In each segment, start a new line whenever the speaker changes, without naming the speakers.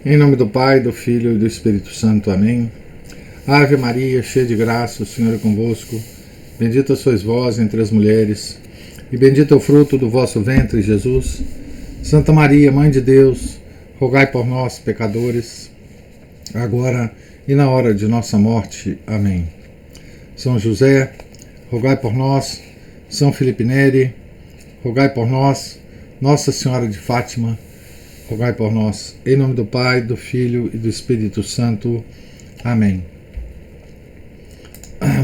Em nome do Pai, do Filho e do Espírito Santo. Amém. Ave Maria, cheia de graça, o Senhor é convosco. Bendita sois vós entre as mulheres, e bendito é o fruto do vosso ventre, Jesus. Santa Maria, Mãe de Deus, rogai por nós, pecadores, agora e na hora de nossa morte. Amém. São José, rogai por nós. São Felipe Neri, rogai por nós. Nossa Senhora de Fátima, rogai por nós. Em nome do Pai, do Filho e do Espírito Santo. Amém.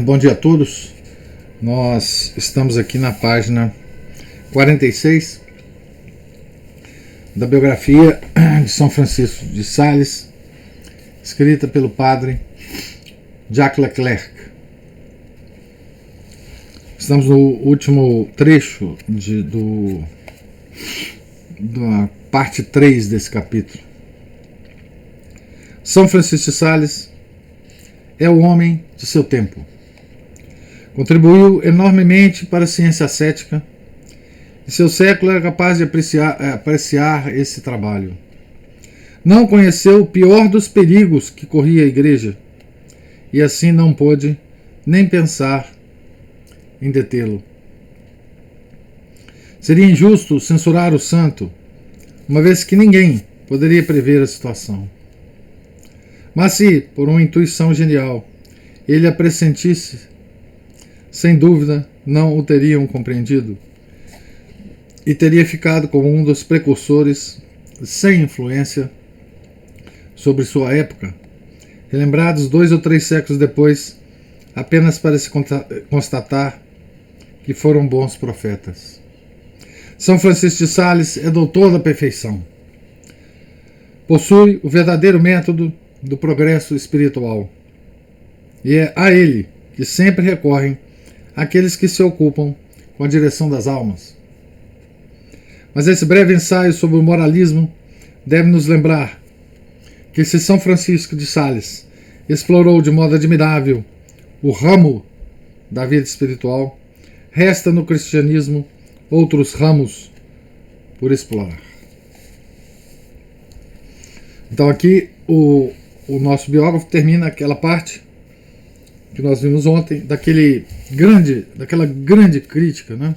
Bom dia a todos. Nós estamos aqui na página 46 da biografia de São Francisco de Sales, escrita pelo padre Jacques Leclerc. Estamos no último trecho da parte 3 desse capítulo. São Francisco de Sales é o homem de seu tempo. Contribuiu enormemente para a ciência ascética e seu século era capaz de apreciar esse trabalho. Não conheceu o pior dos perigos que corria a Igreja e assim não pôde nem pensar em detê-lo. Seria injusto censurar o santo, uma vez que ninguém poderia prever a situação. Mas se, por uma intuição genial, ele a pressentisse, sem dúvida não o teriam compreendido e teria ficado como um dos precursores sem influência sobre sua época, relembrados 2 ou 3 séculos depois, apenas para se constatar que foram bons profetas. São Francisco de Sales é doutor da perfeição. Possui o verdadeiro método do progresso espiritual. E é a ele que sempre recorrem aqueles que se ocupam com a direção das almas. Mas esse breve ensaio sobre o moralismo deve nos lembrar que se São Francisco de Sales explorou de modo admirável o ramo da vida espiritual, resta no cristianismo outros ramos por explorar. Então aqui o nosso biógrafo termina aquela parte que nós vimos ontem, daquela grande crítica, né,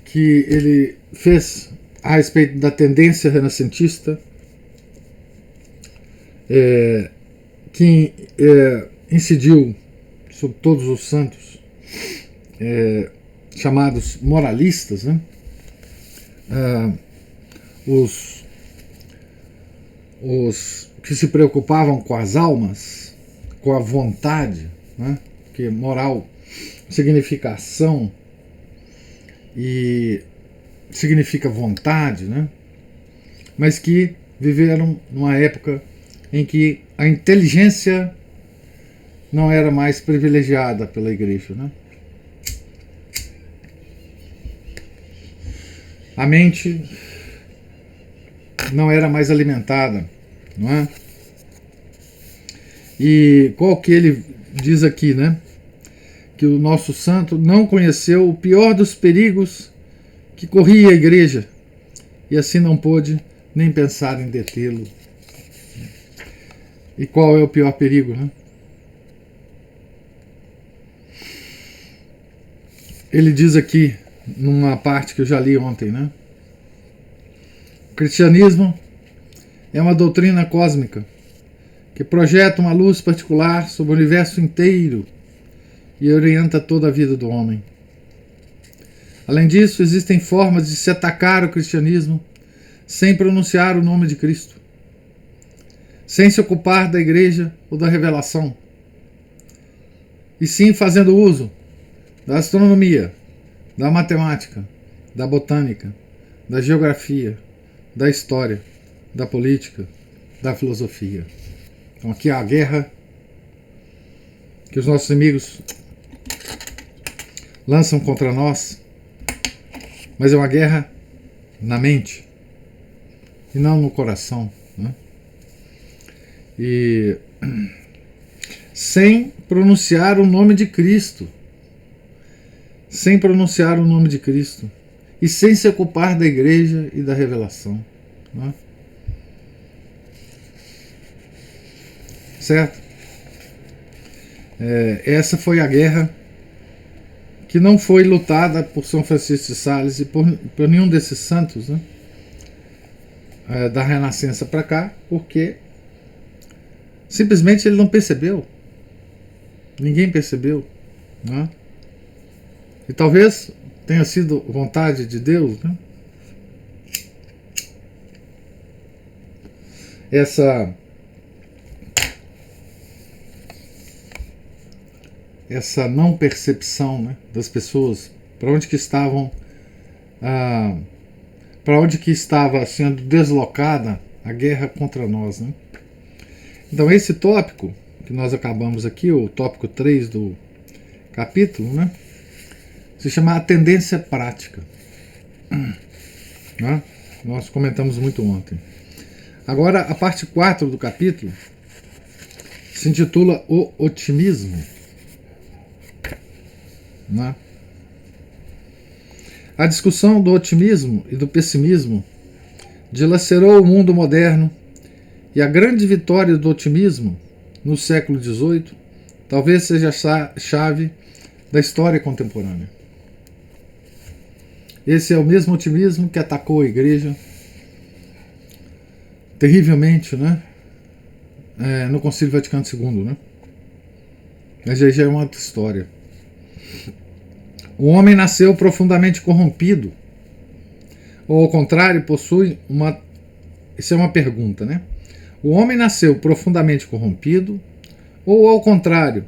que ele fez a respeito da tendência renascentista, que incidiu sobre todos os santos, chamados moralistas, né? Os que se preocupavam com as almas, com a vontade, né? Porque moral significa ação e significa vontade, né? Mas que viveram numa época em que a inteligência não era mais privilegiada pela Igreja, né? A mente não era mais alimentada, não é? E qual que ele diz aqui, né? Que o nosso santo não conheceu o pior dos perigos que corria a Igreja e assim não pôde nem pensar em detê-lo. E qual é o pior perigo, né? Ele diz aqui, numa parte que eu já li ontem, né? O cristianismo é uma doutrina cósmica que projeta uma luz particular sobre o universo inteiro e orienta toda a vida do homem. Além disso, existem formas de se atacar o cristianismo sem pronunciar o nome de Cristo, sem se ocupar da Igreja ou da revelação, e sim fazendo uso da astronomia, da matemática, da botânica, da geografia, da história, da política, da filosofia. Então aqui há a guerra que os nossos inimigos lançam contra nós, mas é uma guerra na mente e não no coração, né? E sem pronunciar o nome de Cristo, sem pronunciar o nome de Cristo e sem se ocupar da Igreja e da revelação, né? certo? Essa foi a guerra que não foi lutada por São Francisco de Sales e por nenhum desses santos, né, da Renascença para cá, porque simplesmente ele não percebeu. Ninguém percebeu, né? E talvez tenha sido vontade de Deus, né? Essa não percepção, né, das pessoas, para onde que estavam, para onde que estava sendo deslocada a guerra contra nós, né? Então esse tópico que nós acabamos aqui, o tópico 3 do capítulo, né, se chama a tendência prática, né? Nós comentamos muito ontem. Agora a parte 4 do capítulo se intitula o otimismo, né? A discussão do otimismo e do pessimismo dilacerou o mundo moderno, e a grande vitória do otimismo no século XVIII talvez seja a chave da história contemporânea. Esse é o mesmo otimismo que atacou a igreja terrivelmente, né, no Concílio Vaticano II, né? Mas aí já é uma outra história. O homem nasceu profundamente corrompido, ou ao contrário, possui uma... Isso é uma pergunta, né? O homem nasceu profundamente corrompido, ou ao contrário,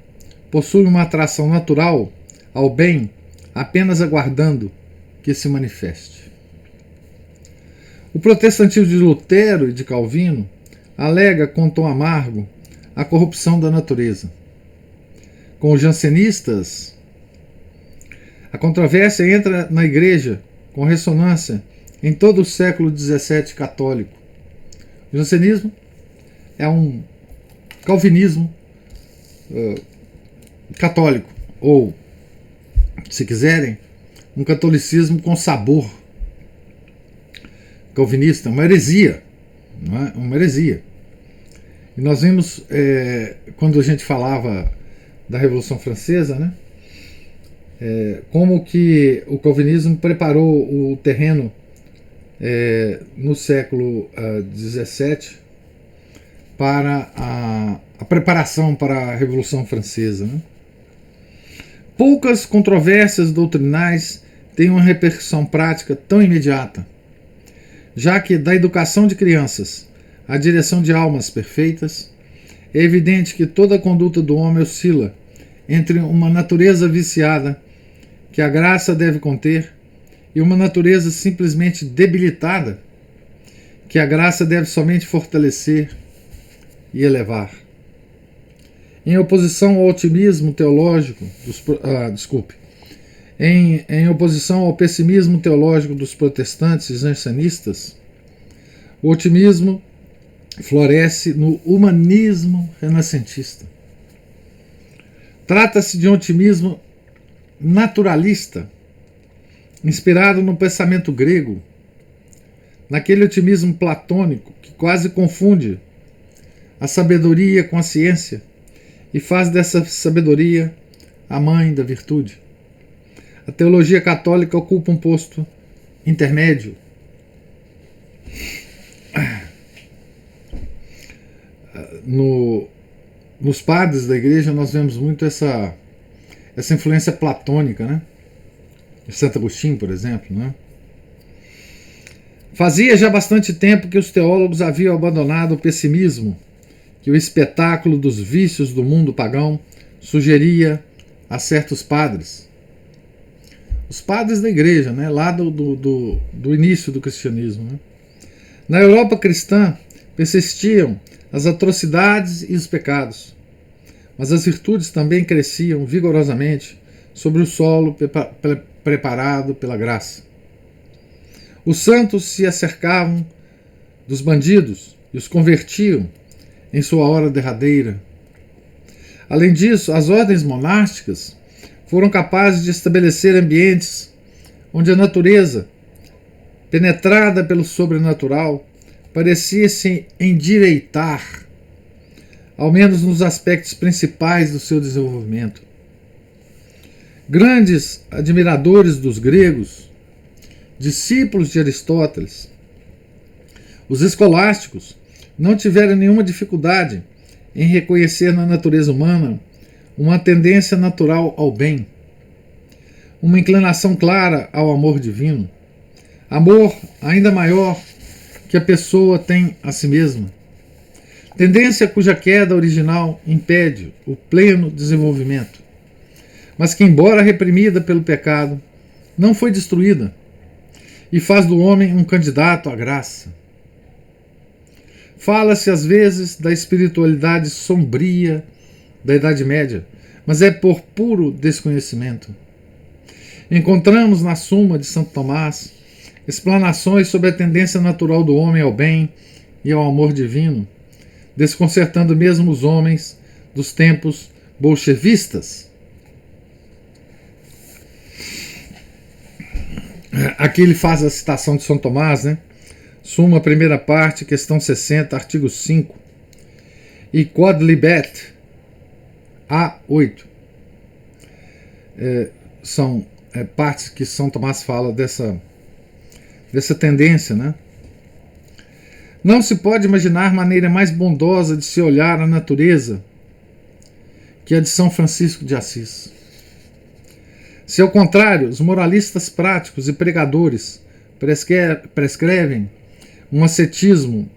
possui uma atração natural ao bem, apenas aguardando que se manifeste? O protestantismo de Lutero e de Calvino alega com tom amargo a corrupção da natureza. Com os jansenistas, a controvérsia entra na igreja com ressonância em todo o século XVII católico. O jansenismo é um calvinismo católico, ou, se quiserem, um catolicismo com sabor calvinista, uma heresia, não é? Uma heresia. E nós vimos, quando a gente falava da Revolução Francesa, né, como que o calvinismo preparou o terreno no século XVII para a preparação para a Revolução Francesa, né? Poucas controvérsias doutrinais têm uma repercussão prática tão imediata, já que da educação de crianças à direção de almas perfeitas, é evidente que toda a conduta do homem oscila entre uma natureza viciada, que a graça deve conter, e uma natureza simplesmente debilitada, que a graça deve somente fortalecer e elevar. Em oposição ao otimismo teológico em oposição ao pessimismo teológico dos protestantes e jansenistas, o otimismo floresce no humanismo renascentista. Trata-se de um otimismo naturalista, inspirado no pensamento grego, naquele otimismo platônico que quase confunde a sabedoria com a ciência e faz dessa sabedoria a mãe da virtude. A teologia católica ocupa um posto intermédio. Nos padres da igreja nós vemos muito essa influência platônica, né? Santo Agostinho, por exemplo, né? Fazia já bastante tempo que os teólogos haviam abandonado o pessimismo que o espetáculo dos vícios do mundo pagão sugeria a certos padres. Os padres da igreja, né? Lá do início do cristianismo, né? Na Europa cristã persistiam as atrocidades e os pecados, mas as virtudes também cresciam vigorosamente sobre o solo preparado pela graça. Os santos se acercavam dos bandidos e os convertiam em sua hora derradeira. Além disso, as ordens monásticas foram capazes de estabelecer ambientes onde a natureza, penetrada pelo sobrenatural, parecia se endireitar ao menos nos aspectos principais do seu desenvolvimento. Grandes admiradores dos gregos, discípulos de Aristóteles, os escolásticos não tiveram nenhuma dificuldade em reconhecer na natureza humana uma tendência natural ao bem, uma inclinação clara ao amor divino, amor ainda maior que a pessoa tem a si mesma, tendência cuja queda original impede o pleno desenvolvimento, mas que, embora reprimida pelo pecado, não foi destruída e faz do homem um candidato à graça. Fala-se às vezes da espiritualidade sombria da Idade Média, mas é por puro desconhecimento. Encontramos na Suma de Santo Tomás explanações sobre a tendência natural do homem ao bem e ao amor divino, desconcertando mesmo os homens dos tempos bolchevistas. Aqui ele faz a citação de São Tomás, né? Suma, primeira parte, questão 60, artigo 5. E Quod Libet, A8. São partes que São Tomás fala dessa tendência, né? Não se pode imaginar maneira mais bondosa de se olhar a natureza que a de São Francisco de Assis. Se ao contrário, os moralistas práticos e pregadores prescrevem um ascetismo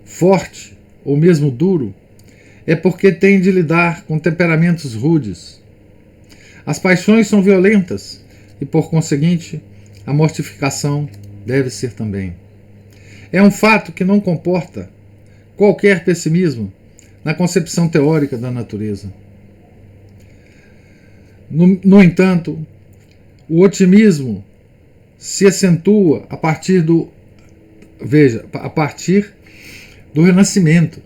forte ou mesmo duro, é porque têm de lidar com temperamentos rudes. As paixões são violentas e, por conseguinte, a mortificação deve ser também. É um fato que não comporta qualquer pessimismo na concepção teórica da natureza. No entanto, o otimismo se acentua a partir do Renascimento,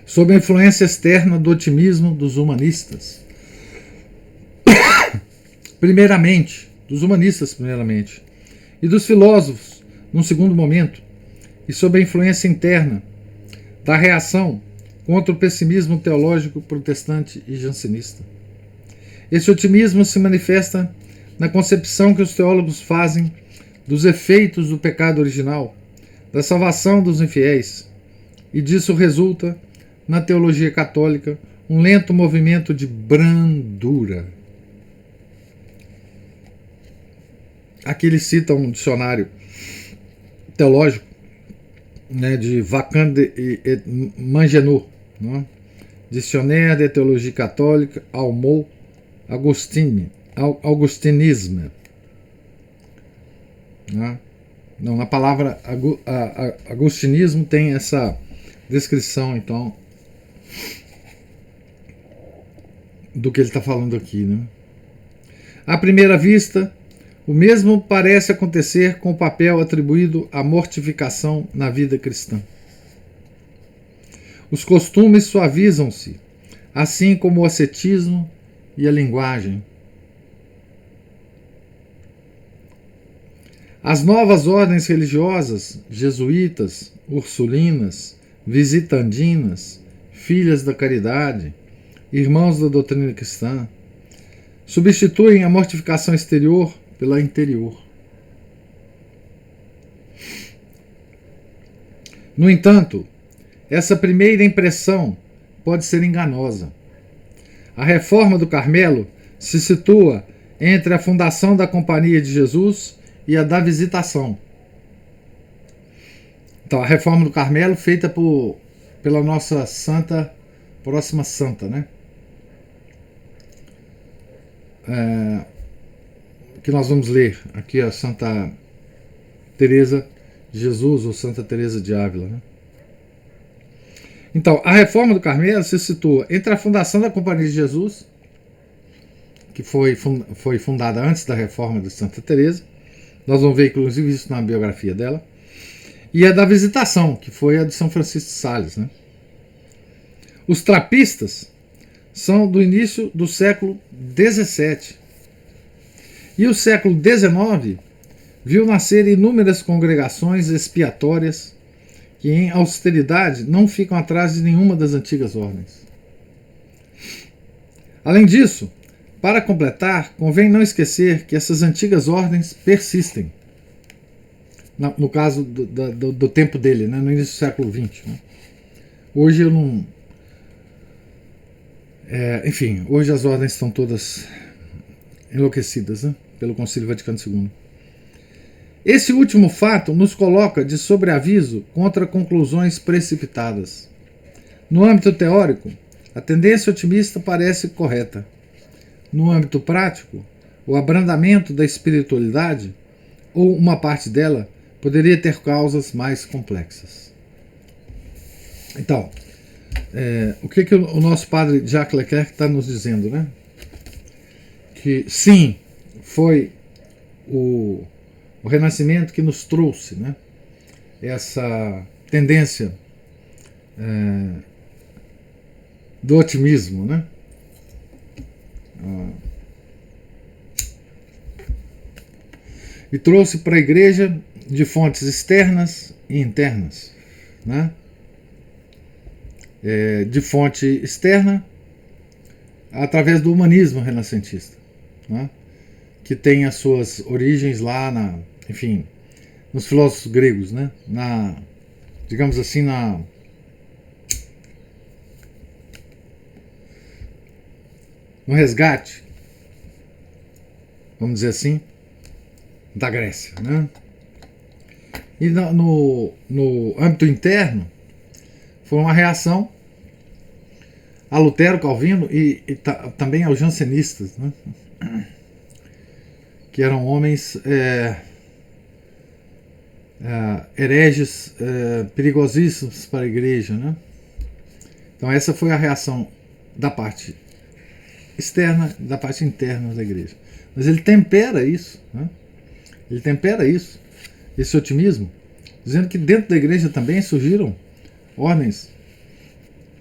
sob a influência externa do otimismo dos humanistas. Dos humanistas primeiramente, e dos filósofos num segundo momento, e sob a influência interna da reação contra o pessimismo teológico protestante e jansenista. Esse otimismo se manifesta na concepção que os teólogos fazem dos efeitos do pecado original, da salvação dos infiéis, e disso resulta, na teologia católica, um lento movimento de brandura. Aqui ele cita um dicionário teológico, né, de Vacant et Mangenot, né? Dictionnaire de Théologie Catholique, Almot, Augustinisme. Né? Não, na palavra agustinismo tem essa descrição, então, do que ele está falando aqui. Né? À primeira vista, o mesmo parece acontecer com o papel atribuído à mortificação na vida cristã. Os costumes suavizam-se, assim como o ascetismo e a linguagem. As novas ordens religiosas, jesuítas, ursulinas, visitandinas, filhas da caridade, irmãos da doutrina cristã, substituem a mortificação exterior pela interior. No entanto, essa primeira impressão pode ser enganosa. A reforma do Carmelo se situa entre a fundação da Companhia de Jesus e a da Visitação. Então, a reforma do Carmelo feita pela nossa próxima santa, né? Que nós vamos ler aqui, a Santa Teresa de Jesus, ou Santa Teresa de Ávila, né? Então, a reforma do Carmelo se situa entre a fundação da Companhia de Jesus, que foi fundada antes da reforma de Santa Teresa, nós vamos ver inclusive isso na biografia dela, e a da Visitação, que foi a de São Francisco de Sales, né? Os trapistas são do início do século XVII, e o século XIX viu nascer inúmeras congregações expiatórias que em austeridade não ficam atrás de nenhuma das antigas ordens. Além disso, para completar, convém não esquecer que essas antigas ordens persistem. No caso do tempo dele, né, no início do século XX. Né. Hoje eu não. Enfim, hoje as ordens estão todas enlouquecidas, né, pelo Concílio Vaticano II. Esse último fato nos coloca de sobreaviso contra conclusões precipitadas. No âmbito teórico, a tendência otimista parece correta. No âmbito prático, o abrandamento da espiritualidade, ou uma parte dela, poderia ter causas mais complexas. Então, o que o nosso padre Jacques Leclerc está nos dizendo, né? Que sim, foi o Renascimento que nos trouxe, né, essa tendência do otimismo, né? E trouxe para a igreja de fontes externas e internas, né? De fonte externa através do humanismo renascentista, né? Que tem as suas origens lá nos filósofos gregos, né? Digamos assim, no resgate, vamos dizer assim, da Grécia, né? E no âmbito interno, foi uma reação a Lutero, Calvino e também aos jansenistas, né? Que eram homens hereges perigosíssimos para a igreja, né? Então essa foi a reação da parte externa e da parte interna da igreja. Mas ele tempera isso, né? Ele tempera isso, esse otimismo, dizendo que dentro da igreja também surgiram ordens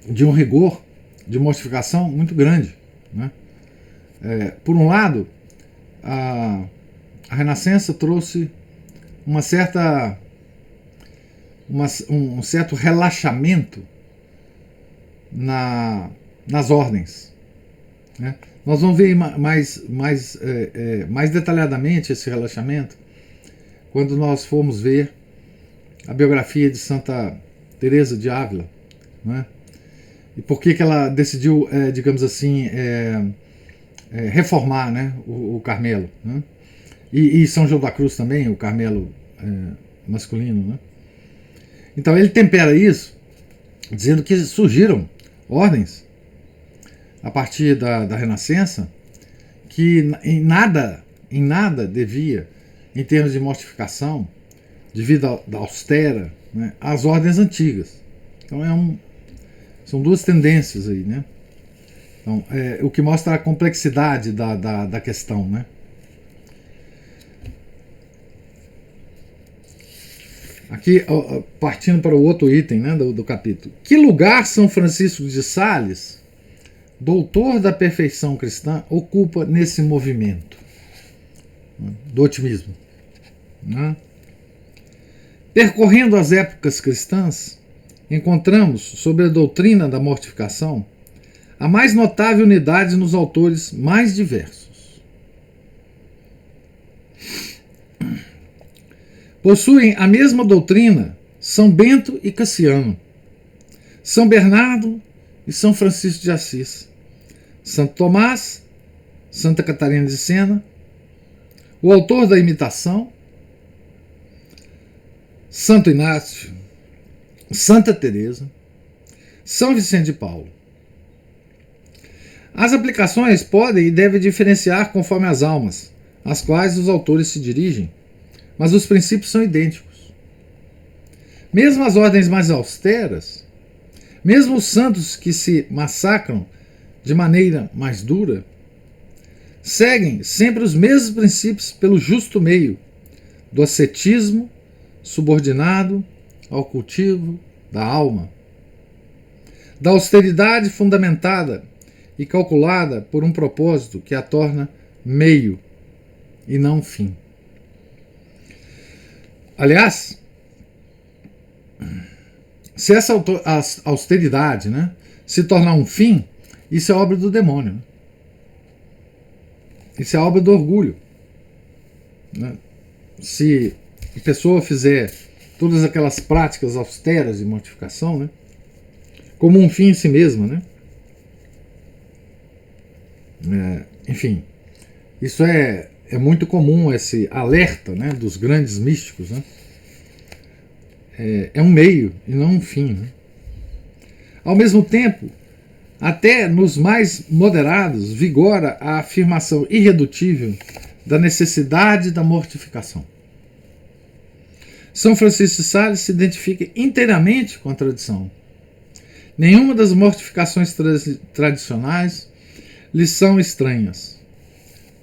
de um rigor, de mortificação muito grande, né? Por um lado, a Renascença trouxe um certo relaxamento nas ordens, né? Nós vamos ver mais detalhadamente esse relaxamento quando nós formos ver a biografia de Santa Teresa de Ávila, né? E por que ela decidiu, digamos assim, reformar, né, o Carmelo, né? E São João da Cruz também, o Carmelo masculino, né? Então ele tempera isso dizendo que surgiram ordens a partir da Renascença que em nada devia, em termos de mortificação, de vida austera, né, às ordens antigas. Então são duas tendências aí, né? Então, o que mostra a complexidade da questão, né? Aqui, partindo para o outro item, né, do capítulo. Que lugar São Francisco de Sales, doutor da perfeição cristã, ocupa nesse movimento do otimismo, né? Percorrendo as épocas cristãs, encontramos, sobre a doutrina da mortificação, a mais notável unidade nos autores mais diversos. Possuem a mesma doutrina São Bento e Cassiano, São Bernardo e São Francisco de Assis, Santo Tomás, Santa Catarina de Sena, o autor da imitação, Santo Inácio, Santa Teresa, São Vicente de Paulo. As aplicações podem e devem diferenciar conforme as almas, às quais os autores se dirigem, mas os princípios são idênticos. Mesmo as ordens mais austeras, mesmo os santos que se massacram de maneira mais dura, seguem sempre os mesmos princípios pelo justo meio do ascetismo subordinado ao cultivo da alma, da austeridade fundamentada e calculada por um propósito que a torna meio e não fim. Aliás, Se essa austeridade, né, se tornar um fim, isso é obra do demônio. Né? Isso é obra do orgulho. Né? Se a pessoa fizer todas aquelas práticas austeras de mortificação, né, como um fim em si mesma, né? Enfim, isso é muito comum, esse alerta, né, dos grandes místicos. Né? É um meio e não um fim. Né? Ao mesmo tempo, até nos mais moderados, vigora a afirmação irredutível da necessidade da mortificação. São Francisco de Sales se identifica inteiramente com a tradição. Nenhuma das mortificações tradicionais lhes são estranhas.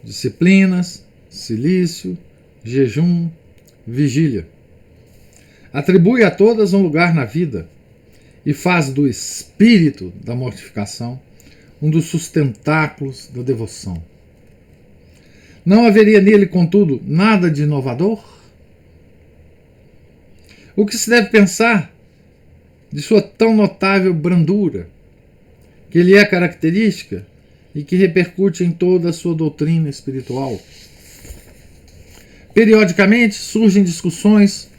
Disciplinas, silício, jejum, vigília. Atribui a todas um lugar na vida e faz do espírito da mortificação um dos sustentáculos da devoção. Não haveria nele, contudo, nada de inovador? O que se deve pensar de sua tão notável brandura, que lhe é característica e que repercute em toda a sua doutrina espiritual? Periodicamente surgem discussões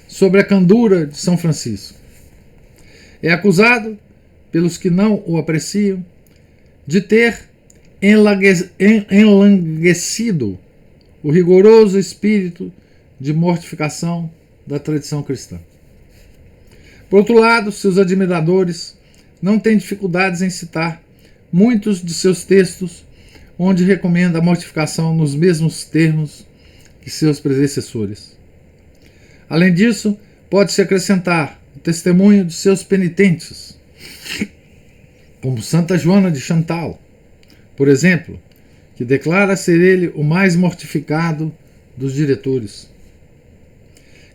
sobre a candura de São Francisco. É acusado, pelos que não o apreciam, de ter enlanguecido o rigoroso espírito de mortificação da tradição cristã. Por outro lado, seus admiradores não têm dificuldades em citar muitos de seus textos onde recomenda a mortificação nos mesmos termos que seus predecessores. Além disso, pode-se acrescentar o testemunho de seus penitentes, como Santa Joana de Chantal, por exemplo, que declara ser ele o mais mortificado dos diretores.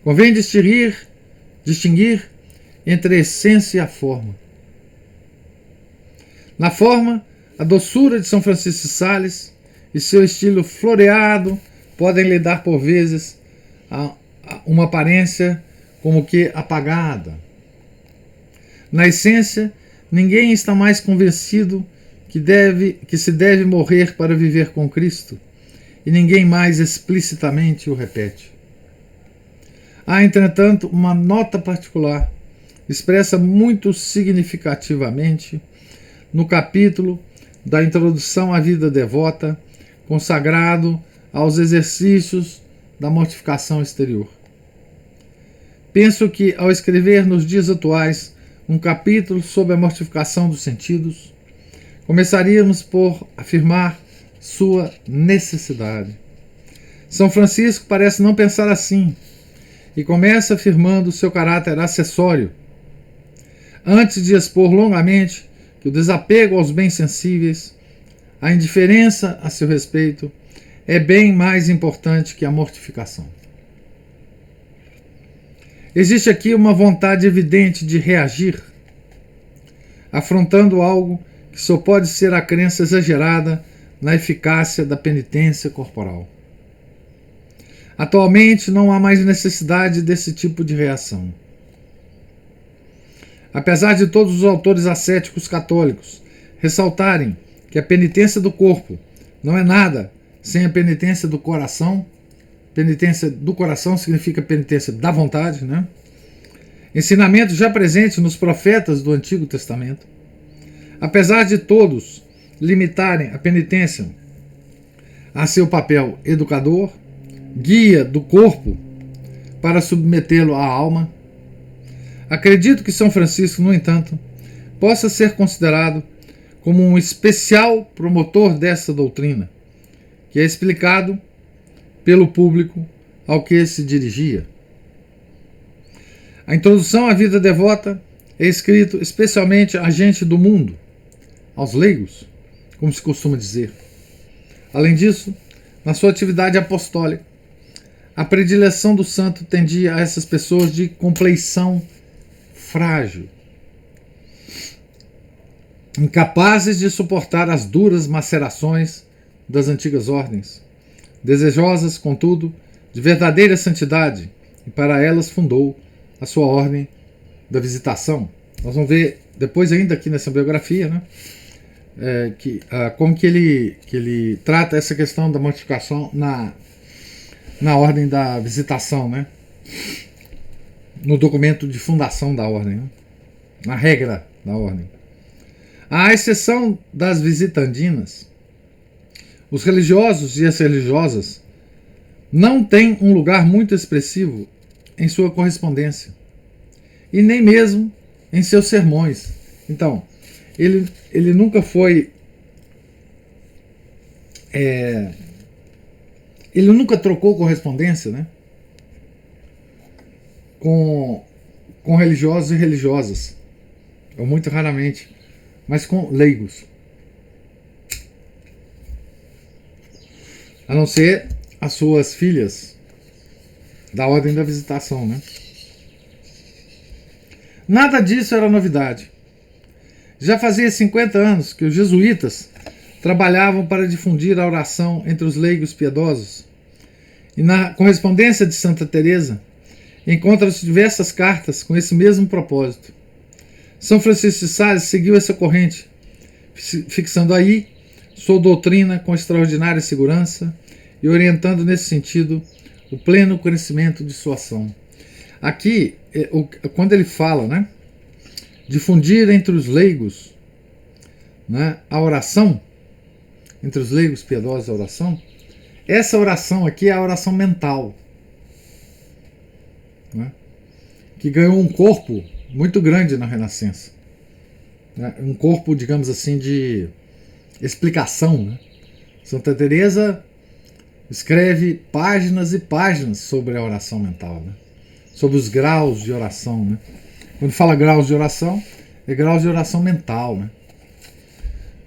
Convém distinguir entre a essência e a forma. Na forma, a doçura de São Francisco de Sales e seu estilo floreado podem lhe dar por vezes uma aparência como que apagada. Na essência, ninguém está mais convencido que se deve morrer para viver com Cristo, e ninguém mais explicitamente o repete. Há, entretanto, uma nota particular, expressa muito significativamente no capítulo da Introdução à Vida Devota, consagrado aos exercícios da mortificação exterior. Penso que, ao escrever nos dias atuais um capítulo sobre a mortificação dos sentidos, começaríamos por afirmar sua necessidade. São Francisco parece não pensar assim, e começa afirmando seu caráter acessório, antes de expor longamente que o desapego aos bens sensíveis, a indiferença a seu respeito, é bem mais importante que a mortificação. Existe aqui uma vontade evidente de reagir, afrontando algo que só pode ser a crença exagerada na eficácia da penitência corporal. Atualmente não há mais necessidade desse tipo de reação. Apesar de todos os autores ascéticos católicos ressaltarem que a penitência do corpo não é nada sem a penitência do coração, penitência do coração significa penitência da vontade, né? Ensinamento já presente nos profetas do Antigo Testamento. Apesar de todos limitarem a penitência a seu papel educador, guia do corpo para submetê-lo à alma, acredito que São Francisco, no entanto, possa ser considerado como um especial promotor dessa doutrina, que é explicado pelo público ao que se dirigia. A introdução à vida devota é escrito especialmente à gente do mundo, aos leigos, como se costuma dizer. Além disso, na sua atividade apostólica, a predileção do santo tendia a essas pessoas de compleição frágil, incapazes de suportar as duras macerações das antigas ordens, desejosas, contudo, de verdadeira santidade, e para elas fundou a sua ordem da visitação, nós vamos ver depois ainda aqui nessa biografia, né, como que ele trata essa questão da mortificação na ordem da visitação, né, no documento de fundação da ordem, né, na regra da ordem. À exceção das visitandinas, os religiosos e as religiosas não têm um lugar muito expressivo em sua correspondência, e nem mesmo em seus sermões. Então, ele nunca foi... ele nunca trocou correspondência, né, com religiosos e religiosas, ou muito raramente, mas com leigos. A não ser as suas filhas da ordem da visitação, né? Nada disso era novidade. Já fazia 50 anos que os jesuítas trabalhavam para difundir a oração entre os leigos piedosos. E na correspondência de Santa Teresa encontram-se diversas cartas com esse mesmo propósito. São Francisco de Sales seguiu essa corrente, fixando aí sua doutrina com extraordinária segurança e orientando nesse sentido o pleno conhecimento de sua ação. Aqui, quando ele fala, né, difundir entre os leigos, né, a oração, entre os leigos piedosos a oração, essa oração aqui é a oração mental, né, que ganhou um corpo muito grande na Renascença, né, um corpo, digamos assim, de explicação, né. Santa Teresa escreve páginas e páginas sobre a oração mental, né, sobre os graus de oração, né. Quando fala graus de oração, é graus de oração mental, né?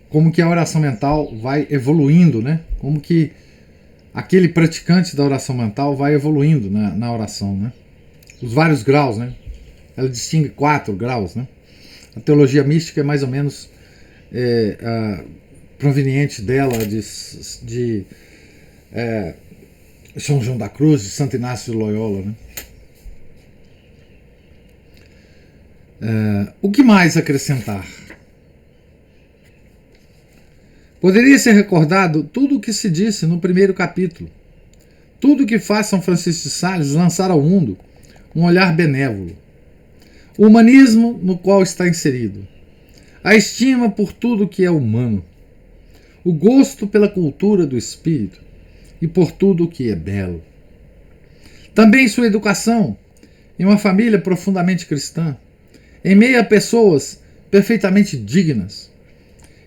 Como que a oração mental vai evoluindo, né? Como que aquele praticante da oração mental vai evoluindo na oração, né? Os vários graus, né? Ela distingue 4 graus, né? A teologia mística é mais ou menos proveniente dela de São João da Cruz, de Santo Inácio de Loyola, né? O que mais acrescentar? Poderia ser recordado tudo o que se disse no primeiro capítulo. Tudo o que faz São Francisco de Sales lançar ao mundo um olhar benévolo. O humanismo no qual está inserido. A estima por tudo que é humano. O gosto pela cultura do espírito e por tudo o que é belo. Também sua educação em uma família profundamente cristã, em meio a pessoas perfeitamente dignas,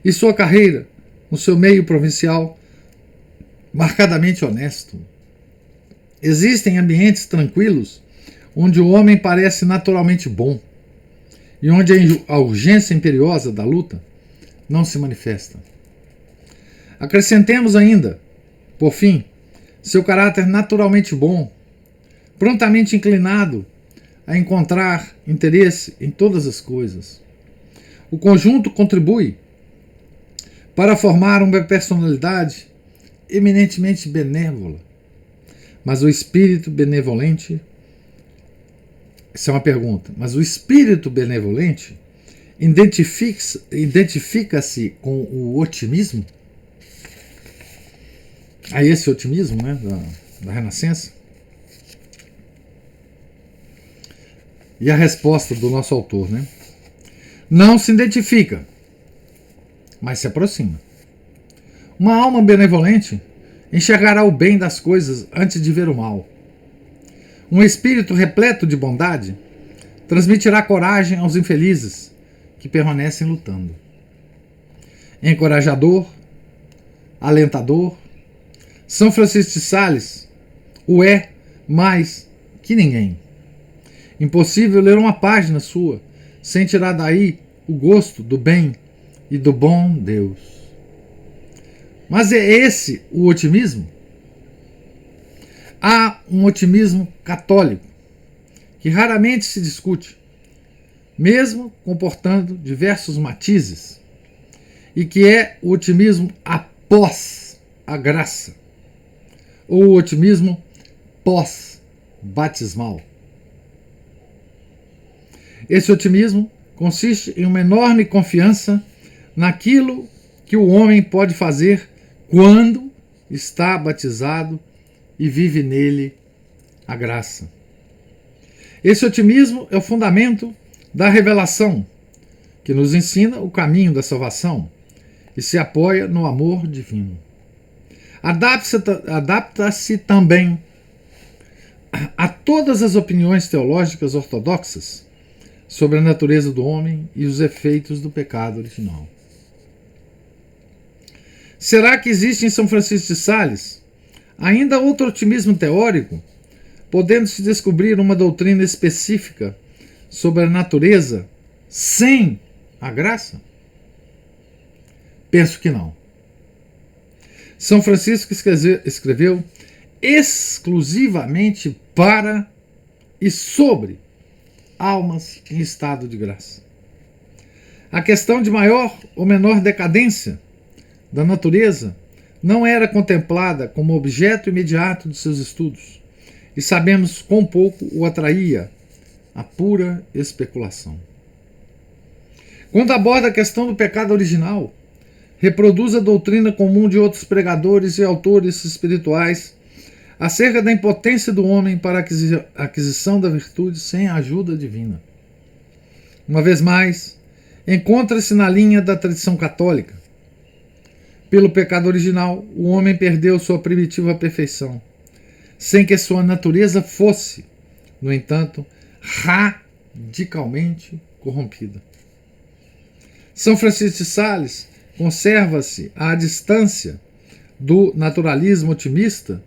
e sua carreira no seu meio provincial marcadamente honesto. Existem ambientes tranquilos onde o homem parece naturalmente bom e onde a urgência imperiosa da luta não se manifesta. Acrescentemos ainda, por fim, seu caráter naturalmente bom, prontamente inclinado a encontrar interesse em todas as coisas. O conjunto contribui para formar uma personalidade eminentemente benévola. Mas o espírito benevolente, essa é uma pergunta, mas o espírito benevolente identifica-se com o otimismo? A esse otimismo, né, da Renascença? E a resposta do nosso autor, né? Não se identifica, mas se aproxima. Uma alma benevolente enxergará o bem das coisas antes de ver o mal. Um espírito repleto de bondade transmitirá coragem aos infelizes que permanecem lutando. Encorajador, alentador, São Francisco de Sales o é mais que ninguém. Impossível ler uma página sua sem tirar daí o gosto do bem e do bom Deus. Mas é esse o otimismo? Há um otimismo católico que raramente se discute, mesmo comportando diversos matizes, e que é o otimismo após a graça, ou o otimismo pós-batismal. Esse otimismo consiste em uma enorme confiança naquilo que o homem pode fazer quando está batizado e vive nele a graça. Esse otimismo é o fundamento da revelação, que nos ensina o caminho da salvação e se apoia no amor divino. Adapta-se também a todas as opiniões teológicas ortodoxas sobre a natureza do homem e os efeitos do pecado original. Será que existe em São Francisco de Sales ainda outro otimismo teórico, podendo-se descobrir uma doutrina específica sobre a natureza sem a graça? Penso que não. São Francisco escreveu exclusivamente para e sobre almas em estado de graça. A questão de maior ou menor decadência da natureza não era contemplada como objeto imediato de seus estudos, e sabemos quão pouco o atraía a pura especulação. Quando aborda a questão do pecado original, reproduz a doutrina comum de outros pregadores e autores espirituais acerca da impotência do homem para a aquisição da virtude sem a ajuda divina. Uma vez mais, encontra-se na linha da tradição católica. Pelo pecado original, o homem perdeu sua primitiva perfeição, sem que sua natureza fosse, no entanto, radicalmente corrompida. São Francisco de Sales conserva-se à distância do naturalismo otimista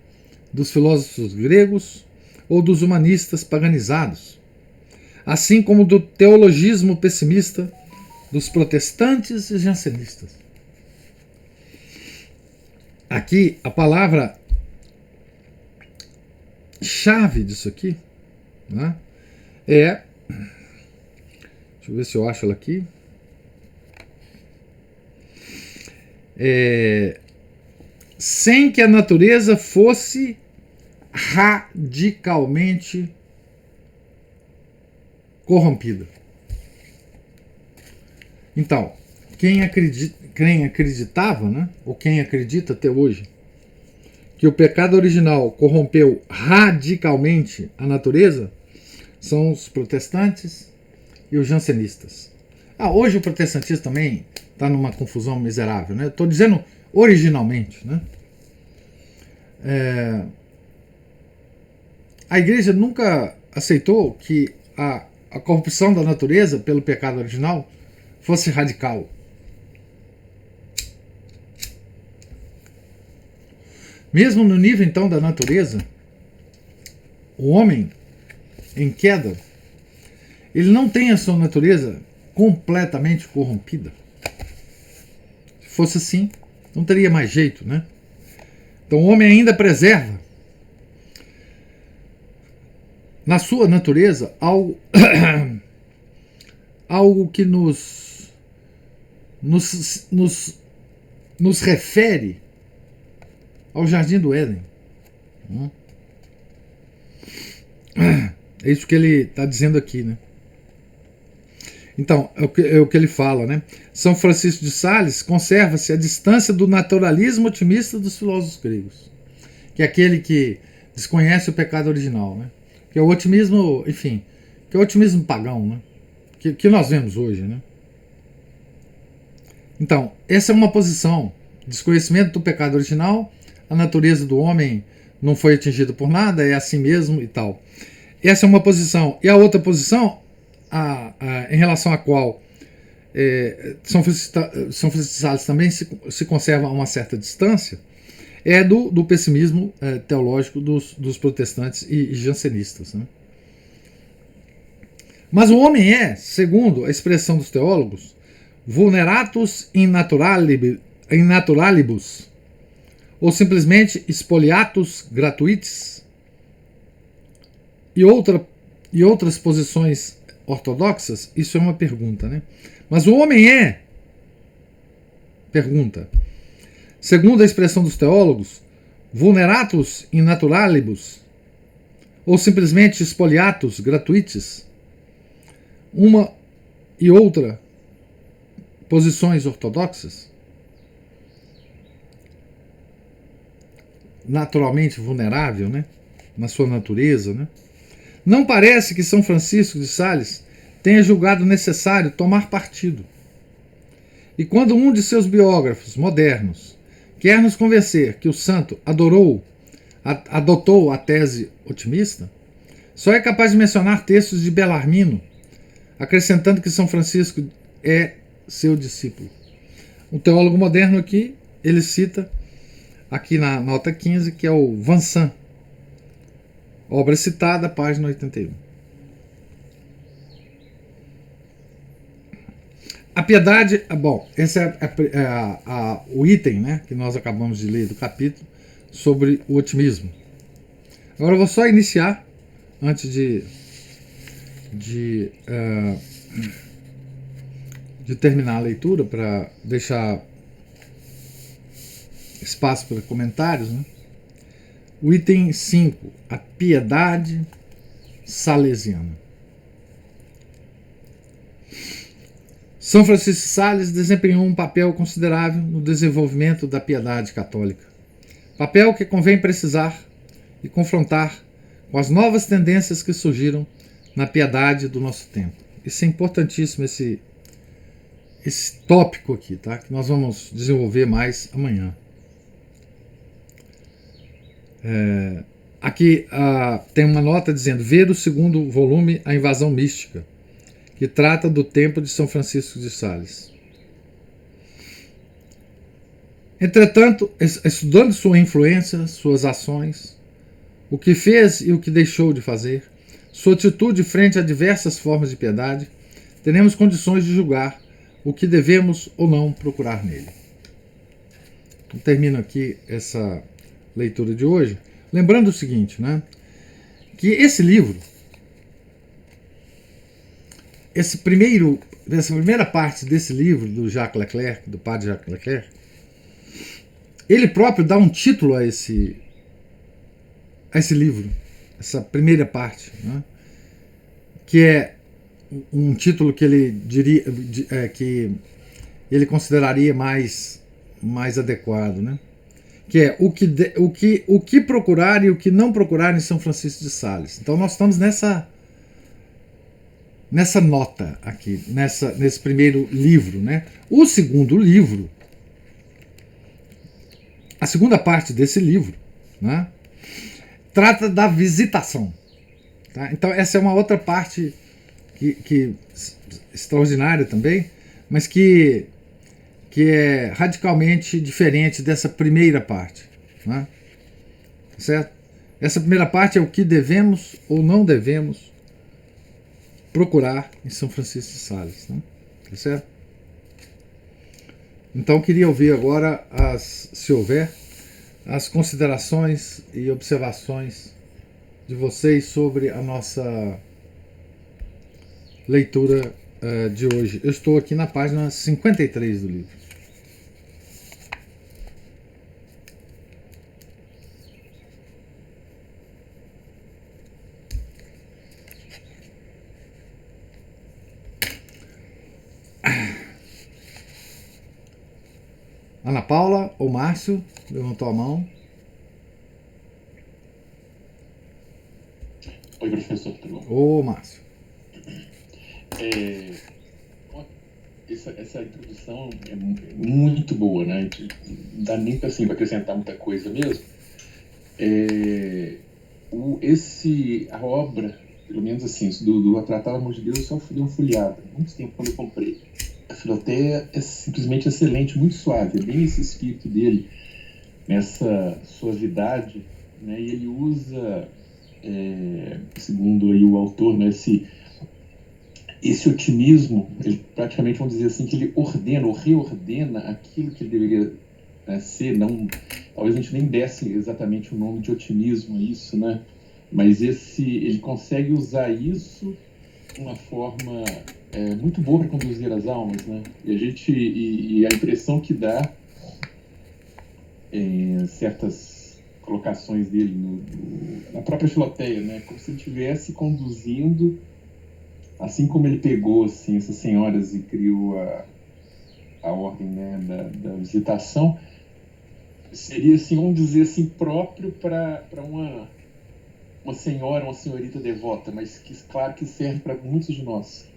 dos filósofos gregos ou dos humanistas paganizados, assim como do teologismo pessimista dos protestantes e jansenistas. Aqui, a palavra chave disso aqui, né, é... Deixa eu ver se eu acho ela aqui. Sem que a natureza fosse radicalmente corrompida. Então, quem acreditava, né, ou quem acredita até hoje, que o pecado original corrompeu radicalmente a natureza, são os protestantes e os jansenistas. Hoje o protestantismo também está numa confusão miserável, né? Estou dizendo originalmente, né? A igreja nunca aceitou que a corrupção da natureza pelo pecado original fosse radical. Mesmo no nível então da natureza, o homem em queda, ele não tem a sua natureza completamente corrompida. Se fosse assim, não teria mais jeito, né? Então o homem ainda preserva na sua natureza algo que nos refere ao Jardim do Éden. É isso que ele está dizendo aqui, né? Então, é o que ele fala, né? São Francisco de Sales conserva-se à distância do naturalismo otimista dos filósofos gregos, que é aquele que desconhece o pecado original, né? Que é o otimismo, enfim, que é o otimismo pagão, né? Que nós vemos hoje, né? Então, essa é uma posição: desconhecimento do pecado original, a natureza do homem não foi atingida por nada, é assim mesmo e tal. Essa é uma posição. E a outra posição, em relação à qual São Francisco de Sales também se conserva a uma certa distância, é do pessimismo teológico dos protestantes e jansenistas, né? Mas o homem é, segundo a expressão dos teólogos, vulneratus in naturalibus, ou simplesmente spoliatus gratuitis, e outras posições ortodoxas. Isso é uma pergunta, né? Mas o homem é, pergunta, segundo a expressão dos teólogos, vulneratus in naturalibus, ou simplesmente spoliatus gratuitis. uma e outra posições ortodoxas, naturalmente vulnerável, né, na sua natureza, né, não parece que São Francisco de Sales tenha julgado necessário tomar partido. E quando um de seus biógrafos modernos quer nos convencer que o santo adotou a tese otimista, só é capaz de mencionar textos de Bellarmino, acrescentando que São Francisco é seu discípulo. Um teólogo moderno aqui, ele cita, aqui na nota 15, que é o Vincent, obra citada, página 81. A piedade, bom, esse é o item, né, que nós acabamos de ler do capítulo sobre o otimismo. Agora eu vou só iniciar, antes de terminar a leitura, para deixar espaço para comentários, né? O item 5, a piedade salesiana. São Francisco de Sales desempenhou um papel considerável no desenvolvimento da piedade católica. Papel que convém precisar e confrontar com as novas tendências que surgiram na piedade do nosso tempo. Isso é importantíssimo, esse tópico aqui, tá? Que nós vamos desenvolver mais amanhã. Aqui tem uma nota dizendo: ver o segundo volume, A Invasão Mística, que trata do tempo de São Francisco de Sales. Entretanto, estudando sua influência, suas ações, o que fez e o que deixou de fazer, sua atitude frente a diversas formas de piedade, teremos condições de julgar o que devemos ou não procurar nele. Então, termino aqui essa leitura de hoje, lembrando o seguinte, né? Que esse livro, essa primeira parte desse livro do Jacques Leclerc, do padre Jacques Leclerc, ele próprio dá um título a esse livro, essa primeira parte, né? Que é um título que ele diria que ele consideraria mais adequado, né? Que é o que procurar e o que não procurar em São Francisco de Sales. Então nós estamos nessa nota aqui, nesse primeiro livro, né? O segundo livro, a segunda parte desse livro, né, trata da visitação. Tá? Então essa é uma outra parte que extraordinária também, mas que é radicalmente diferente dessa primeira parte. Né? Certo? Essa primeira parte é o que devemos ou não devemos procurar em São Francisco de Sales. Né? Tá certo? Então queria ouvir agora, se houver, as considerações e observações de vocês sobre a nossa leitura de hoje. Eu estou aqui na página 53 do livro. Ana Paula ou Márcio levantou a mão.
Oi, professor, tudo bom?
Ô, Márcio.
Essa introdução é muito boa, né? Não dá nem para acrescentar muita coisa mesmo. A obra, pelo menos assim, do A Tratar do Amor de Deus, eu só dei uma folheada, muito tempo quando eu comprei. A Filoteia é simplesmente excelente, muito suave, é bem esse espírito dele, nessa suavidade, né? E ele usa, segundo aí o autor, né, esse otimismo, ele praticamente, vamos dizer assim, que ele ordena ou reordena aquilo que ele deveria, né, ser. Não, talvez a gente nem desse exatamente o nome de otimismo a isso, né? Mas ele consegue usar isso de uma forma muito boa para conduzir as almas, né? E a impressão que dá em certas colocações dele na própria Filoteia, né? Como se ele estivesse conduzindo assim como ele pegou assim, essas senhoras e criou a ordem, né, da visitação, seria assim, vamos dizer assim, próprio para uma senhora, uma senhorita devota, mas que claro que serve para muitos de nós.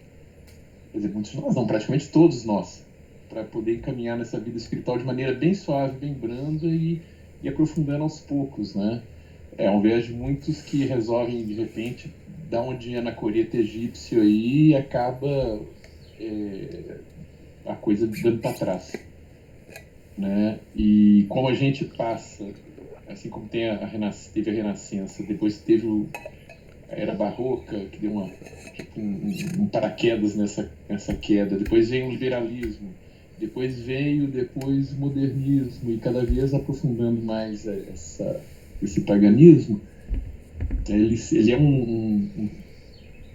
Quer dizer, muitos de nós não, praticamente todos nós, para poder encaminhar nessa vida espiritual de maneira bem suave, bem branda e aprofundando aos poucos, né? Ao invés de muitos que resolvem, de repente, dar uma dinha na coreta egípcio aí e acaba a coisa dando para trás, né? E como a gente passa, assim como teve a Renascença, depois teve a Era Barroca, que deu tipo um paraquedas nessa queda, depois veio o liberalismo, depois o modernismo, e cada vez aprofundando mais esse paganismo. Ele é um